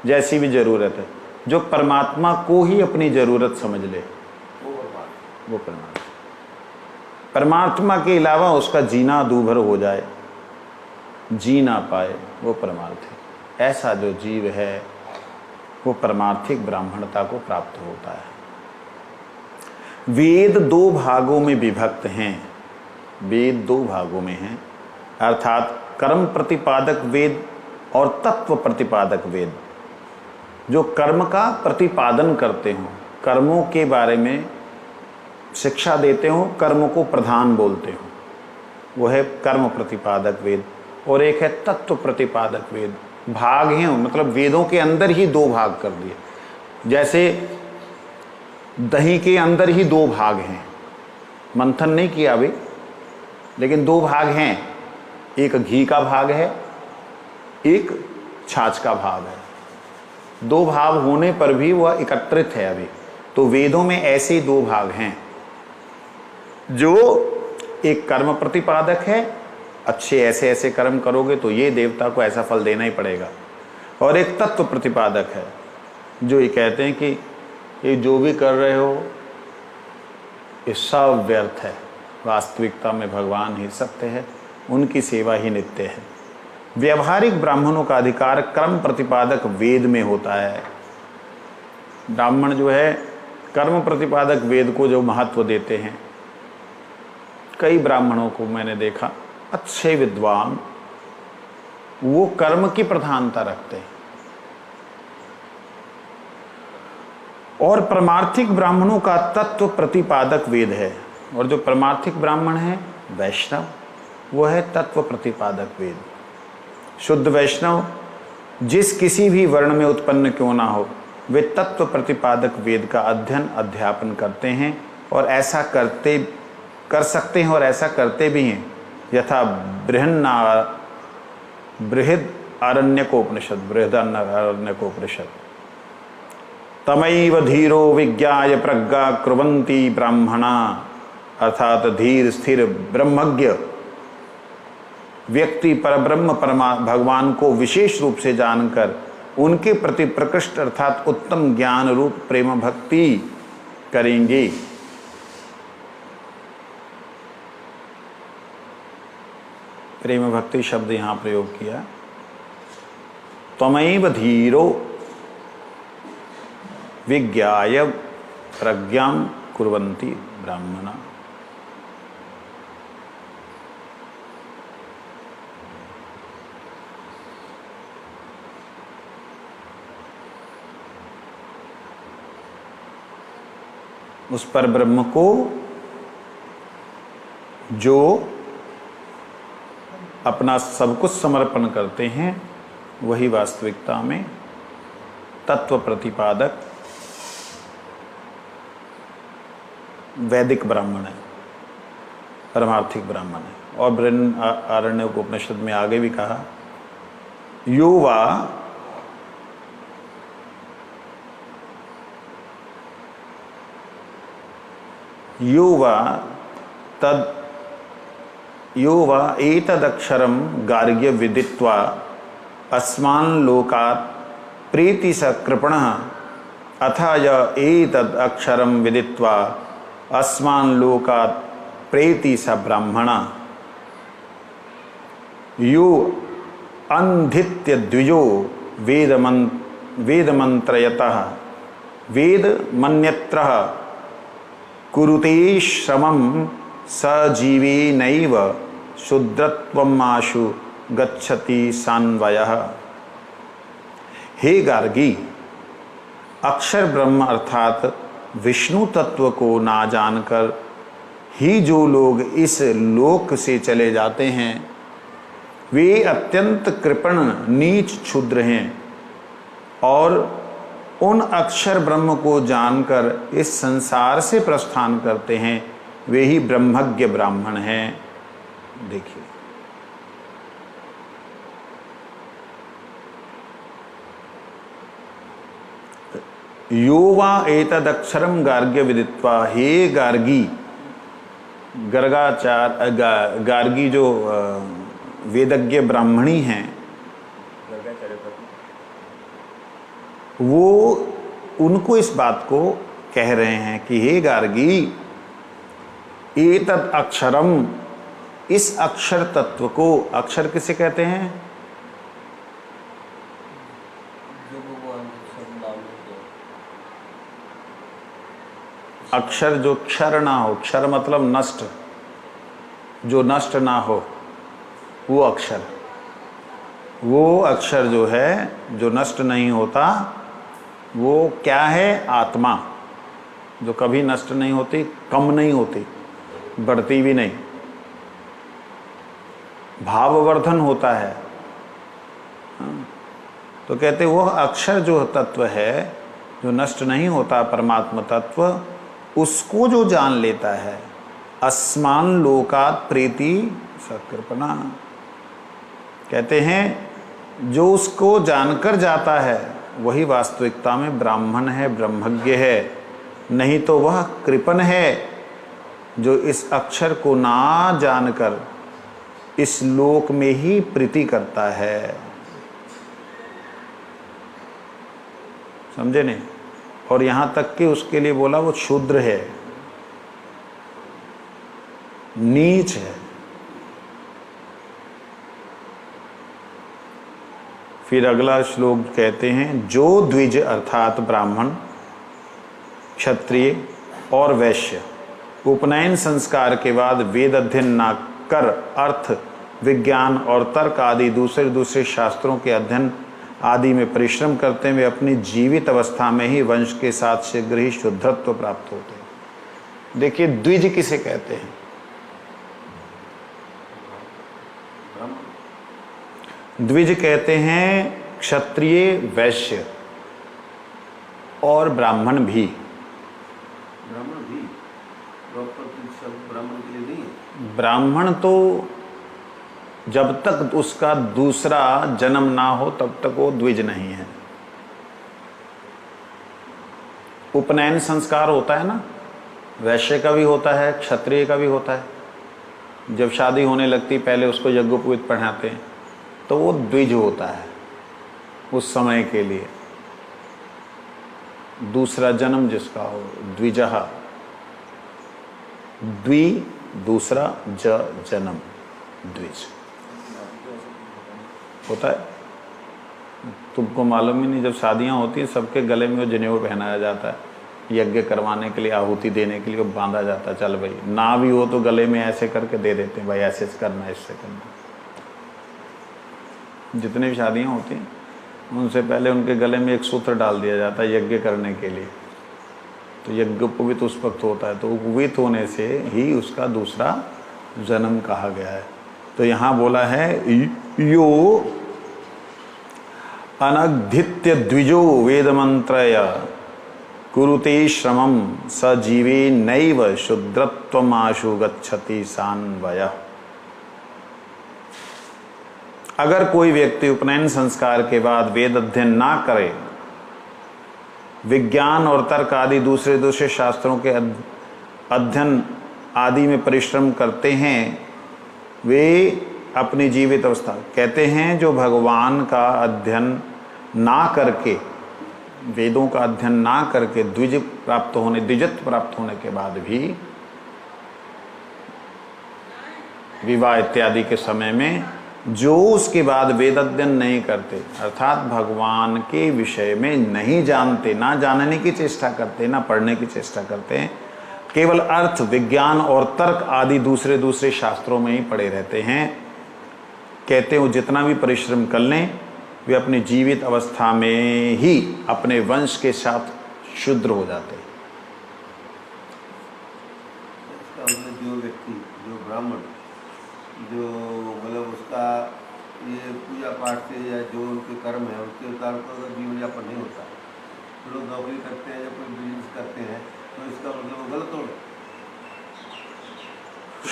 A: जैसी भी जरूरत है, जो परमात्मा को ही अपनी जरूरत समझ ले वो परमात्मा। परमात्मा के अलावा उसका जीना दूभर हो जाए, जी ना पाए, वो परमार्थ है। ऐसा जो जीव है वो परमार्थिक ब्राह्मणता को प्राप्त होता है। वेद दो भागों में विभक्त हैं, वेद दो भागों में हैं, अर्थात कर्म प्रतिपादक वेद और तत्व प्रतिपादक वेद। जो कर्म का प्रतिपादन करते हों, कर्मों के बारे में शिक्षा देते हों, कर्म को प्रधान बोलते हों, वो है कर्म प्रतिपादक वेद। और एक है तत्व प्रतिपादक वेद। भाग हैं, मतलब वेदों के अंदर ही दो भाग कर दिए। जैसे दही के अंदर ही दो भाग हैं, मंथन नहीं किया अभी, लेकिन दो भाग हैं, एक घी का भाग है, एक छाछ का भाग है। दो भाग होने पर भी वह एकत्रित है अभी। तो वेदों में ऐसे दो भाग हैं, जो एक कर्म प्रतिपादक है, अच्छे ऐसे ऐसे कर्म करोगे तो ये देवता को ऐसा फल देना ही पड़ेगा, और एक तत्व प्रतिपादक है, जो ये कहते हैं कि ये जो भी कर रहे हो ये सब व्यर्थ है, वास्तविकता में भगवान ही सत्य है, उनकी सेवा ही नित्य है। व्यवहारिक ब्राह्मणों का अधिकार कर्म प्रतिपादक वेद में होता है। ब्राह्मण जो है कर्म प्रतिपादक वेद को जो महत्व देते हैं, कई ब्राह्मणों को मैंने देखा, अच्छे विद्वान, वो कर्म की प्रधानता रखते हैं। और परमार्थिक ब्राह्मणों का तत्व प्रतिपादक वेद है, और जो परमार्थिक ब्राह्मण है वैष्णव, वो है तत्व प्रतिपादक वेद। शुद्ध वैष्णव जिस किसी भी वर्ण में उत्पन्न क्यों ना हो, वे तत्व प्रतिपादक वेद का अध्ययन अध्यापन करते हैं, और ऐसा कर सकते हैं और ऐसा करते भी हैं। यथा बृहद आरण्यकोपनिषद, बृहदारण्यकोपनिषद, तमैव धीरो विज्ञाय प्रज्ञा कुर्वन्ति ब्राह्मणा, अर्थात धीर स्थिर ब्रह्मज्ञ व्यक्ति परब्रह्म भगवान को विशेष रूप से जानकर उनके प्रति प्रकृष्ट अर्थात उत्तम ज्ञान रूप प्रेम भक्ति करेंगे। प्रेम भक्ति शब्द यहाँ प्रयोग किया। त्वमैव धीरो विज्ञाय प्रज्ञां कुर्वन्ति ब्राह्मणा। उस पर ब्रह्म को जो अपना सब कुछ समर्पण करते हैं वही वास्तविकता में तत्व प्रतिपादक वैदिक ब्राह्मण है, परमार्थिक ब्राह्मण है। और बृहदारण्यक उपनिषद में आगे भी कहा, यो वा यो वा एतदक्षरं गार्ग्य विदित्वा अस्मान् लोकात् प्रीति स कृपणः अथ य एतदक्षरं विदित्वा अस्मान् लोकात् प्रेति स ब्राह्मणः। यो अन्धित्य द्विजो वेदमन्त्रयतः वेदमन्यत्रः कुरुते श्रमं सजीवेनैव शूद्रत्वमाशु गच्छति सान्वयः। हे गार्गी, अक्षर ब्रह्म अर्थात विष्णु तत्व को ना जानकर ही जो लोग इस लोक से चले जाते हैं वे अत्यंत कृपण नीच क्षुद्र हैं, और उन अक्षर ब्रह्म को जानकर इस संसार से प्रस्थान करते हैं वे ही ब्रह्मज्ञ ब्राह्मण हैं। देखिए, यो वा एतदक्षरम गार्ग्य विदित्वा। हे गार्गी, गार्गी जो वेदज्ञ ब्राह्मणी हैं वो उनको इस बात को कह रहे हैं कि हे गार्गी, एतद अक्षरम, इस अक्षर तत्व को, अक्षर किसे कहते हैं? अक्षर जो क्षर ना हो, क्षर मतलब नष्ट, जो नष्ट ना हो वो अक्षर। वो अक्षर जो है जो नष्ट नहीं होता वो क्या है? आत्मा, जो कभी नष्ट नहीं होती, कम नहीं होती, बढ़ती भी नहीं, भाववर्धन होता है। तो कहते वो अक्षर जो तत्व है जो नष्ट नहीं होता, परमात्मा तत्व, उसको जो जान लेता है, अस्मान लोकात् प्रीति सकृपणा। कहते हैं जो उसको जानकर जाता है वही वास्तविकता में ब्राह्मण है, ब्रह्मज्ञ है। नहीं तो वह कृपण है जो इस अक्षर को ना जानकर इस लोक में ही प्रीति करता है। समझे नहीं? और यहां तक कि उसके लिए बोला वो शूद्र है, नीच है। फिर अगला श्लोक कहते हैं, जो द्विज अर्थात ब्राह्मण, क्षत्रिय और वैश्य उपनयन संस्कार के बाद वेद अध्ययन न कर अर्थ, विज्ञान और तर्क आदि दूसरे शास्त्रों के अध्ययन आदि में परिश्रम करते हुए अपनी जीवित अवस्था में ही वंश के साथ शीघ्र ही शुद्धत्व प्राप्त होते हैं। देखिए, द्विज किसे कहते हैं? द्विज कहते हैं क्षत्रिय, वैश्य और ब्राह्मण भी।
B: ब्राह्मण भी ब्राह्मण के लिए नहीं है।
A: ब्राह्मण तो जब तक उसका दूसरा जन्म ना हो तब तक वो द्विज नहीं है। उपनयन संस्कार होता है ना, वैश्य का भी होता है, क्षत्रिय का भी होता है। जब शादी होने लगती पहले उसको यज्ञोपवीत पढ़ाते हैं तो वो द्विज होता है उस समय के लिए, दूसरा जन्म जिसका हो, द्विजः, द्वि दूसरा, जन्म, द्विज। होता है, तुमको मालूम ही नहीं। जब शादियां होती हैं सबके गले में वो जनेऊ पहनाया जाता है, यज्ञ करवाने के लिए, आहुति देने के लिए वो बांधा जाता है। चल भाई, ना भी हो तो गले में ऐसे करके दे देते हैं, भाई ऐसे करना, इससे करना। जितनी भी शादियां होती हैं उनसे पहले उनके गले में एक सूत्र डाल दिया जाता है यज्ञ करने के लिए। तो यज्ञ उपवीत उस वक्त होता है, तो उपवीत होने से ही उसका दूसरा जन्म कहा गया है। तो यहाँ बोला है यो अनग्धित्य द्विजो वेद मंत्रय कुरुते श्रमम स जीवे नैव शुद्रत्वमाशु गच्छति सान्वयः। अगर कोई व्यक्ति उपनयन संस्कार के बाद वेद अध्ययन ना करे, विज्ञान और तर्क आदि दूसरे शास्त्रों के अध्ययन आदि में परिश्रम करते हैं, वे अपनी जीवित अवस्था, कहते हैं जो भगवान का अध्ययन ना करके, वेदों का अध्ययन ना करके द्विजत्व प्राप्त होने के बाद भी विवाह इत्यादि के समय में जो उसके बाद वेद अध्ययन नहीं करते, अर्थात भगवान के विषय में नहीं जानते, ना जानने की चेष्टा करते, ना पढ़ने की चेष्टा करते हैं, केवल अर्थ, विज्ञान और तर्क आदि दूसरे शास्त्रों में ही पड़े रहते हैं, कहते हैं वो जितना भी परिश्रम कर लें वे अपनी जीवित अवस्था में ही अपने वंश के साथ शूद्र हो जाते हैं।
B: जो व्यक्ति, जो ब्राह्मण, जो मतलब उसका ये पूजा पाठ से या जो उनके कर्म है उसके अनुसार तो जीवन यापन नहीं होता, तो लोग नौकरी करते हैं या कोई बिजनेस करते हैं, तो इसका मतलब वो गलत हो गया।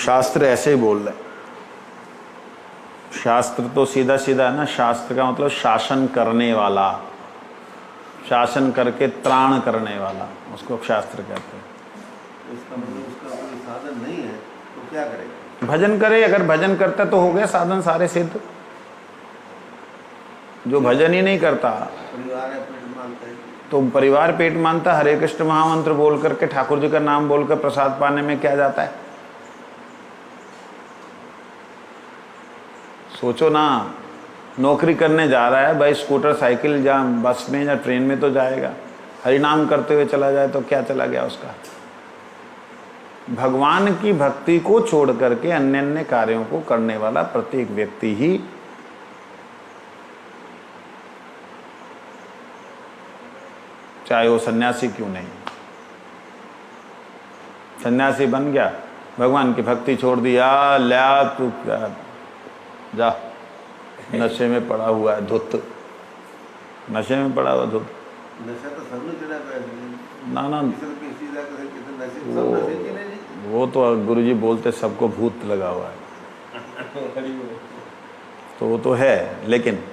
A: शास्त्र ऐसे ही बोल रहे, शास्त्र तो सीधा सीधा है ना। शास्त्र का मतलब शासन करने वाला, शासन करके त्राण करने वाला, उसको शास्त्र कहते हैं।
B: इसका मतलब उसका कोई साधन नहीं है तो क्या करेगा?
A: भजन करे, अगर भजन करता तो हो गया साधन सारे सिद्ध। जो भजन ही नहीं करता,
B: परिवार है, पेट मानता है,
A: तो परिवार पेट मानता, हरे कृष्ण महामंत्र बोल करके, ठाकुर जी का नाम बोलकर प्रसाद पाने में क्या जाता है? सोचो ना, नौकरी करने जा रहा है भाई, स्कूटर साइकिल या बस में या ट्रेन में तो जाएगा, हरिनाम करते हुए चला जाए तो क्या चला गया उसका? भगवान की भक्ति को छोड़ करके अन्य अन्य कार्यों को करने वाला प्रत्येक व्यक्ति ही चाहे वो सन्यासी क्यों नहीं, सन्यासी बन गया, भगवान की भक्ति छोड़ दिया, ल्या तू जा, नशे में पड़ा हुआ है धुत, नशे में पड़ा हुआ धुत।
B: नशा तो सब में चढ़ा है
A: ना
B: वो
A: वो तो गुरुजी बोलते सबको भूत लगा हुआ है, तो वो तो है, लेकिन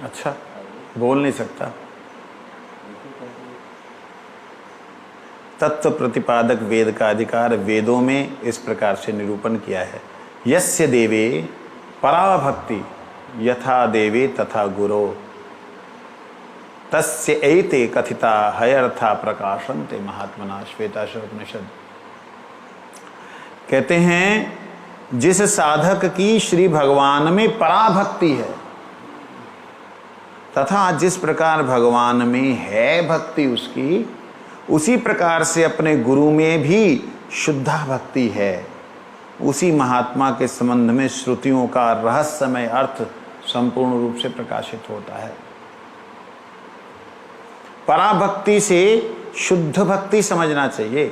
A: अच्छा बोल नहीं सकता। तत्व प्रतिपादक वेद का अधिकार वेदों में इस प्रकार से निरूपण किया है। यस्य देवे पराभक्ति यथा देवे तथा गुरो तस्य एते कथिता हयर्था प्रकाशन्ते महात्मना। श्वेताश्वर उपनिषद कहते हैं जिस साधक की श्री भगवान में पराभक्ति है तथा जिस प्रकार भगवान में है भक्ति उसकी, उसी प्रकार से अपने गुरु में भी शुद्धा भक्ति है, उसी महात्मा के संबंध में श्रुतियों का रहस्यमय अर्थ संपूर्ण रूप से प्रकाशित होता है। पराभक्ति से शुद्ध भक्ति समझना चाहिए।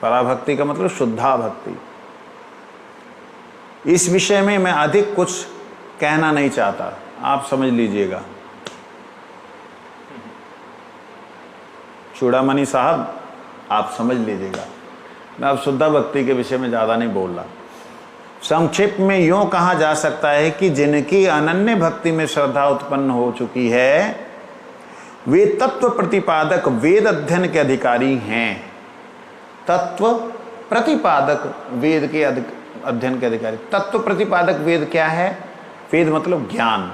A: पराभक्ति का मतलब शुद्धा भक्ति। इस विषय में मैं अधिक कुछ कहना नहीं चाहता, आप समझ लीजिएगा। चूड़ामणि साहब आप समझ लीजिएगा, मैं अब शुद्धा भक्ति के विषय में ज़्यादा नहीं बोल रहा। संक्षेप में यूँ कहा जा सकता है कि जिनकी अनन्य भक्ति में श्रद्धा उत्पन्न हो चुकी है वे तत्व प्रतिपादक वेद अध्ययन के अधिकारी हैं। तत्व प्रतिपादक वेद के अध्ययन के अधिकारी। तत्व प्रतिपादक वेद क्या है? वेद मतलब ज्ञान,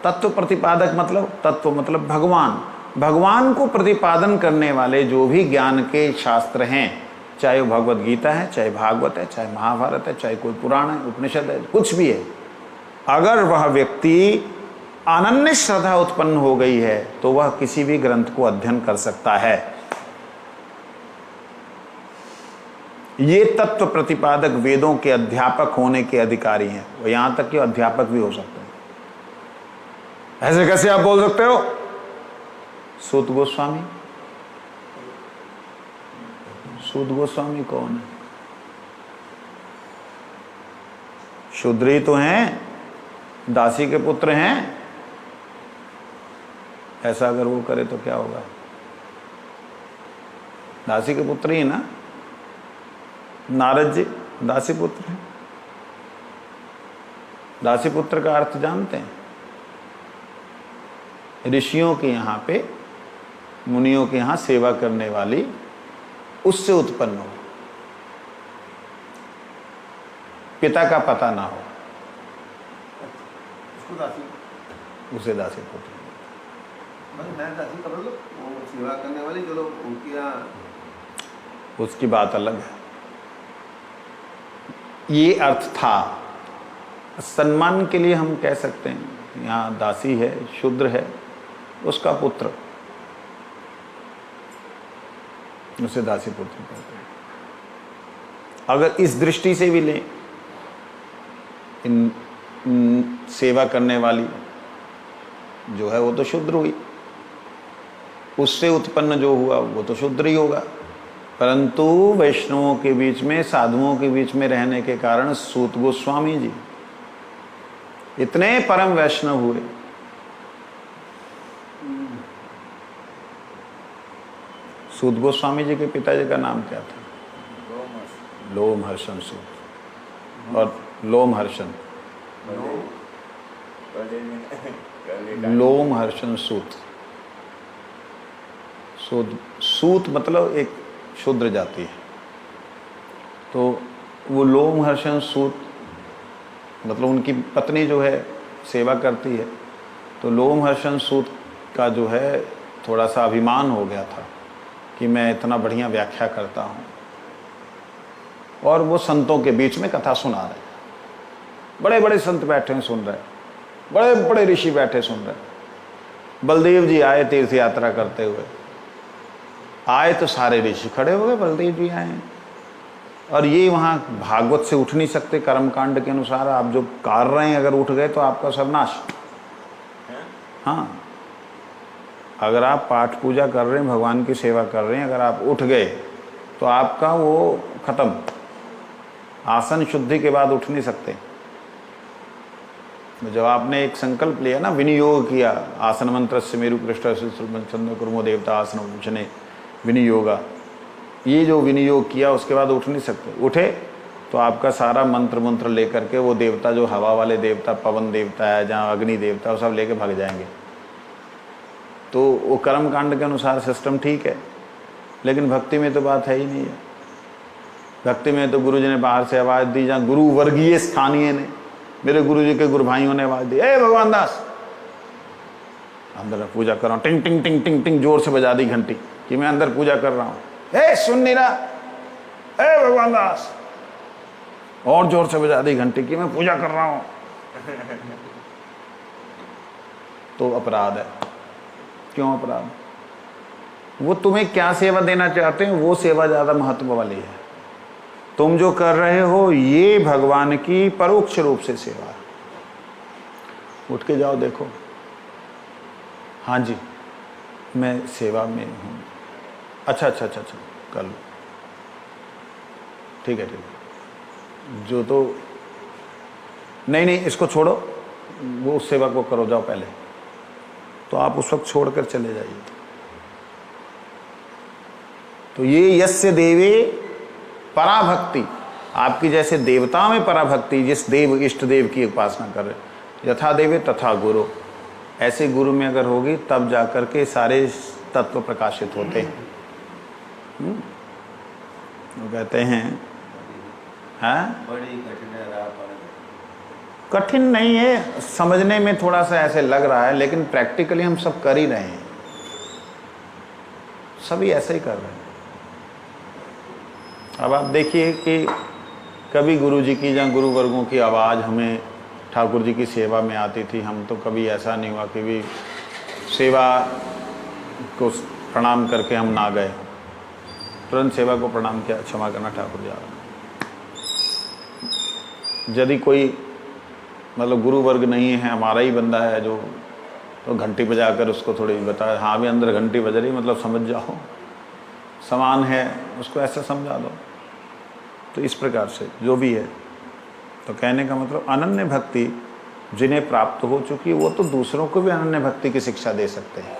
A: तत्व प्रतिपादक मतलब, तत्व मतलब भगवान। भगवान को प्रतिपादन करने वाले जो भी ज्ञान के शास्त्र हैं, चाहे वो भगवत गीता है, चाहे भागवत है, चाहे महाभारत है, चाहे कोई पुराण है, उपनिषद है, कुछ भी है, अगर वह व्यक्ति अनन्य श्रद्धा उत्पन्न हो गई है तो वह किसी भी ग्रंथ को अध्ययन कर सकता है। ये तत्व प्रतिपादक वेदों के अध्यापक होने के अधिकारी हैं, वो यहां तक कि अध्यापक भी हो सकते हैं। ऐसे कैसे आप बोल सकते हो? सूत गोस्वामी, सूत गोस्वामी कौन है? शूद्र ही तो हैं, दासी के पुत्र हैं। ऐसा अगर वो करे तो क्या होगा? दासी के पुत्र ही ना, नारद जी दासी पुत्र हैं। दासी पुत्र का अर्थ जानते हैं? ऋषियों के यहाँ पे, मुनियों के यहाँ सेवा करने वाली, उससे उत्पन्न हो, पिता का पता ना हो,
B: उसको दासी,
A: उसे दासी पुत्र।
B: मैं दासी का मतलब वो सेवा करने वाली, जो लोग उनके यहाँ,
A: उसकी बात अलग है। ये अर्थ था, सम्मान के लिए हम कह सकते हैं यहाँ दासी है, शूद्र है, उसका पुत्र, उसे दासी पुत्र कहते हैं। अगर इस दृष्टि से भी लें, इन सेवा करने वाली जो है वो तो शूद्र हुई, उससे उत्पन्न जो हुआ वो तो शूद्र ही होगा। परंतु वैष्णवों के बीच में, साधुओं के बीच में रहने के कारण सूत गोस्वामी जी इतने परम वैष्णव हुए। सूत गोस्वामी जी के पिताजी का नाम क्या था? लोमहर्षण सूत और लोमहर्षण, लोमहर्षण सूत। सूत मतलब एक शूद्र जाति है, तो वो लोमहर्षण सूत मतलब उनकी पत्नी जो है सेवा करती है, तो लोमहर्षण सूत का जो है थोड़ा सा अभिमान हो गया था कि मैं इतना बढ़िया व्याख्या करता हूँ, और वो संतों के बीच में कथा सुना रहे, बड़े बड़े संत बैठे हैं सुन रहे, बड़े बड़े ऋषि बैठे सुन रहे। बलदेव जी आए तीर्थ यात्रा करते हुए, आए तो सारे ऋषि खड़े हो गए, बलदेव जी आए हैं, और ये वहाँ भागवत से उठ नहीं सकते। कर्मकांड के अनुसार आप जो कर रहे हैं, अगर उठ गए तो आपका सर्वनाश। हाँ, अगर आप पाठ पूजा कर रहे हैं, भगवान की सेवा कर रहे हैं, अगर आप उठ गए तो आपका वो खत्म। आसन शुद्धि के बाद उठ नहीं सकते। जब आपने एक संकल्प लिया ना, विनियोग किया, आसन मंत्र से मेरु कृष्ण चंद्र कुर्मो देवता आसन पूछने विनियोगा, ये जो विनियोग किया उसके बाद उठ नहीं सकते। उठे तो आपका सारा मंत्र मंत्र लेकर के वो देवता जो हवा वाले देवता, पवन देवता है, जहाँ अग्नि देवता, वो सब लेके भाग जाएंगे। तो वो कर्म कांड के अनुसार सिस्टम ठीक है, लेकिन भक्ति में तो बात है ही नहीं है। भक्ति में तो गुरु जी ने बाहर से आवाज़ दी, जहाँ गुरु वर्गीय स्थानीय ने, मेरे गुरु जी के गुरु भाइयों ने आवाज़ दी, ए भगवान दास अंदर पूजा कर रहा हूँ, टिंग टिंग टिंग टिंग टिंग जोर से बजा दी घंटी कि मैं अंदर पूजा कर रहा हूँ। ए सुन नहीं रहा, ए भगवान दास, और जोर से बजा दी घंटी कि मैं पूजा कर रहा हूँ। तो अपराध है। क्यों अपराध? वो तुम्हें क्या सेवा देना चाहते हैं, वो सेवा ज़्यादा महत्व वाली है। तुम जो कर रहे हो ये भगवान की परोक्ष रूप से सेवा है। उठ के जाओ, देखो, हाँ जी मैं सेवा में हूँ, अच्छा अच्छा अच्छा अच्छा कर लो, ठीक है ठीक है, जो तो नहीं नहीं इसको छोड़ो, वो उस सेवा को करो, जाओ पहले। तो आप उस वक्त छोड़कर चले जाइए। तो ये यस्य देवे पराभक्ति, आपकी जैसे देवताओं में पराभक्ति, जिस देव इष्ट देव की उपासना कर रहे, यथा देवे तथा गुरु, ऐसे गुरु में अगर होगी तब जाकर के सारे तत्व प्रकाशित होते हैं। वो कहते हैं
B: बड़ी कठिन है राह पर।
A: कठिन नहीं है, समझने में थोड़ा सा ऐसे लग रहा है, लेकिन प्रैक्टिकली हम सब कर ही रहे हैं, सभी ऐसे ही कर रहे हैं। अब आप देखिए कि कभी गुरु जी की या गुरु वर्गों की आवाज़ हमें ठाकुर जी की सेवा में आती थी। हम तो कभी ऐसा नहीं हुआ कि भी सेवा को प्रणाम करके हम ना गए, तुरंत सेवा को प्रणाम किया, क्षमा करना ठाकुर जी आ रहा। यदि कोई मतलब गुरु वर्ग नहीं है, हमारा ही बंदा है जो, तो घंटी बजाकर उसको थोड़ी बताए, हाँ भी अंदर घंटी बज रही मतलब समझ जाओ, समान है, उसको ऐसा समझा दो। तो इस प्रकार से जो भी है, तो कहने का मतलब अनन्य भक्ति जिन्हें प्राप्त हो चुकी है वो तो दूसरों को भी अनन्य भक्ति की शिक्षा दे सकते हैं।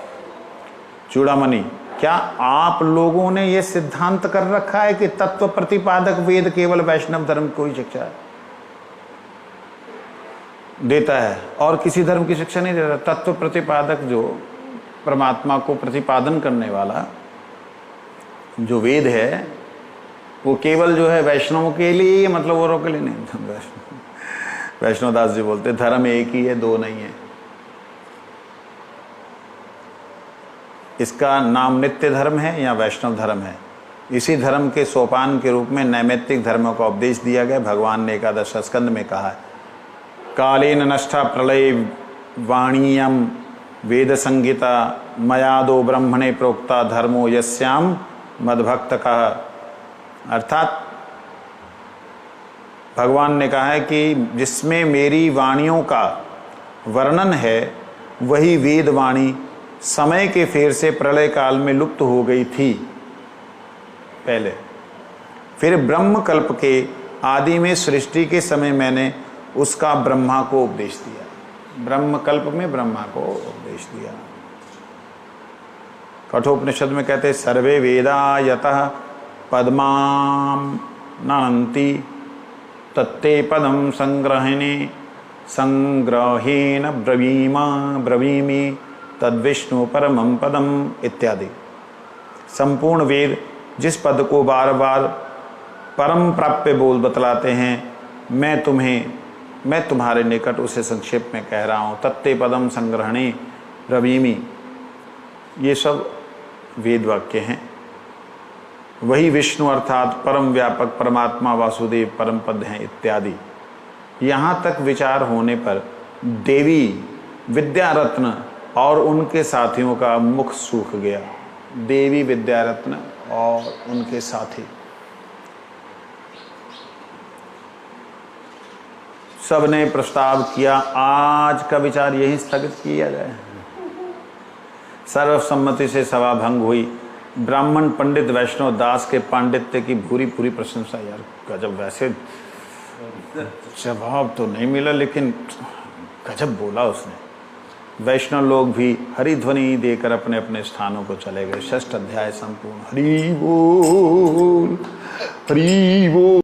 A: चूड़ामणि, क्या आप लोगों ने ये सिद्धांत कर रखा है कि तत्व प्रतिपादक वेद केवल वैष्णव धर्म को ही शिक्षा देता है और किसी धर्म की शिक्षा नहीं देता? तत्व प्रतिपादक जो परमात्मा को प्रतिपादन करने वाला जो वेद है वो केवल जो है वैष्णवों के लिए, मतलब औरों के लिए नहीं। वैष्णव दास जी बोलते धर्म एक ही है, दो नहीं है। इसका नाम नित्य धर्म है या वैष्णव धर्म है। इसी धर्म के सोपान के रूप में नैमित्तिक धर्मों का उपदेश दिया गया। भगवान ने एकादश स्कंद में कहा है, कालेन नष्टा प्रलय वाणीयम वेद संगीता मयादो ब्रह्मणे प्रोक्ता धर्मो यस्याम मद्भक्त का। अर्थात भगवान ने कहा है कि जिसमें मेरी वाणियों का वर्णन है वही वेद वाणी समय के फेर से प्रलय काल में लुप्त हो गई थी पहले। फिर ब्रह्म कल्प के आदि में सृष्टि के समय मैंने उसका ब्रह्मा को उपदेश दिया। ब्रह्म कल्प में ब्रह्मा को उपदेश दिया। कठोपनिषद में कहते सर्वे वेदा यतः पद्माम ननन्ति तत्ते पदम संग्रहेण ब्रवीमि तद्विष्णु परमं पदम इत्यादि। संपूर्ण वेद जिस पद को बार बार परम प्राप्य बोल बतलाते हैं, मैं तुम्हारे निकट उसे संक्षेप में कह रहा हूँ। तत्ते पदम संग्रहणे ब्रवीमि, ये सब वेद वाक्य हैं। वही विष्णु अर्थात परम व्यापक परमात्मा वासुदेव परम पद हैं इत्यादि। यहाँ तक विचार होने पर देवी विद्यारत्न और उनके साथियों का मुख सूख गया। देवी विद्यारत्न और उनके साथी सबने प्रस्ताव किया, आज का विचार यही स्थगित किया जाए। सर्वसम्मति से सभा भंग हुई। ब्राह्मण पंडित वैष्णव दास के पांडित्य की पूरी प्रशंसा। यार गजब, वैसे जवाब तो नहीं मिला लेकिन गजब बोला उसने। वैष्णव लोग भी हरिध्वनि देकर अपने अपने स्थानों को चले गए। 6ठ अध्याय संपूर्ण। हरि बोल, हरि बोल।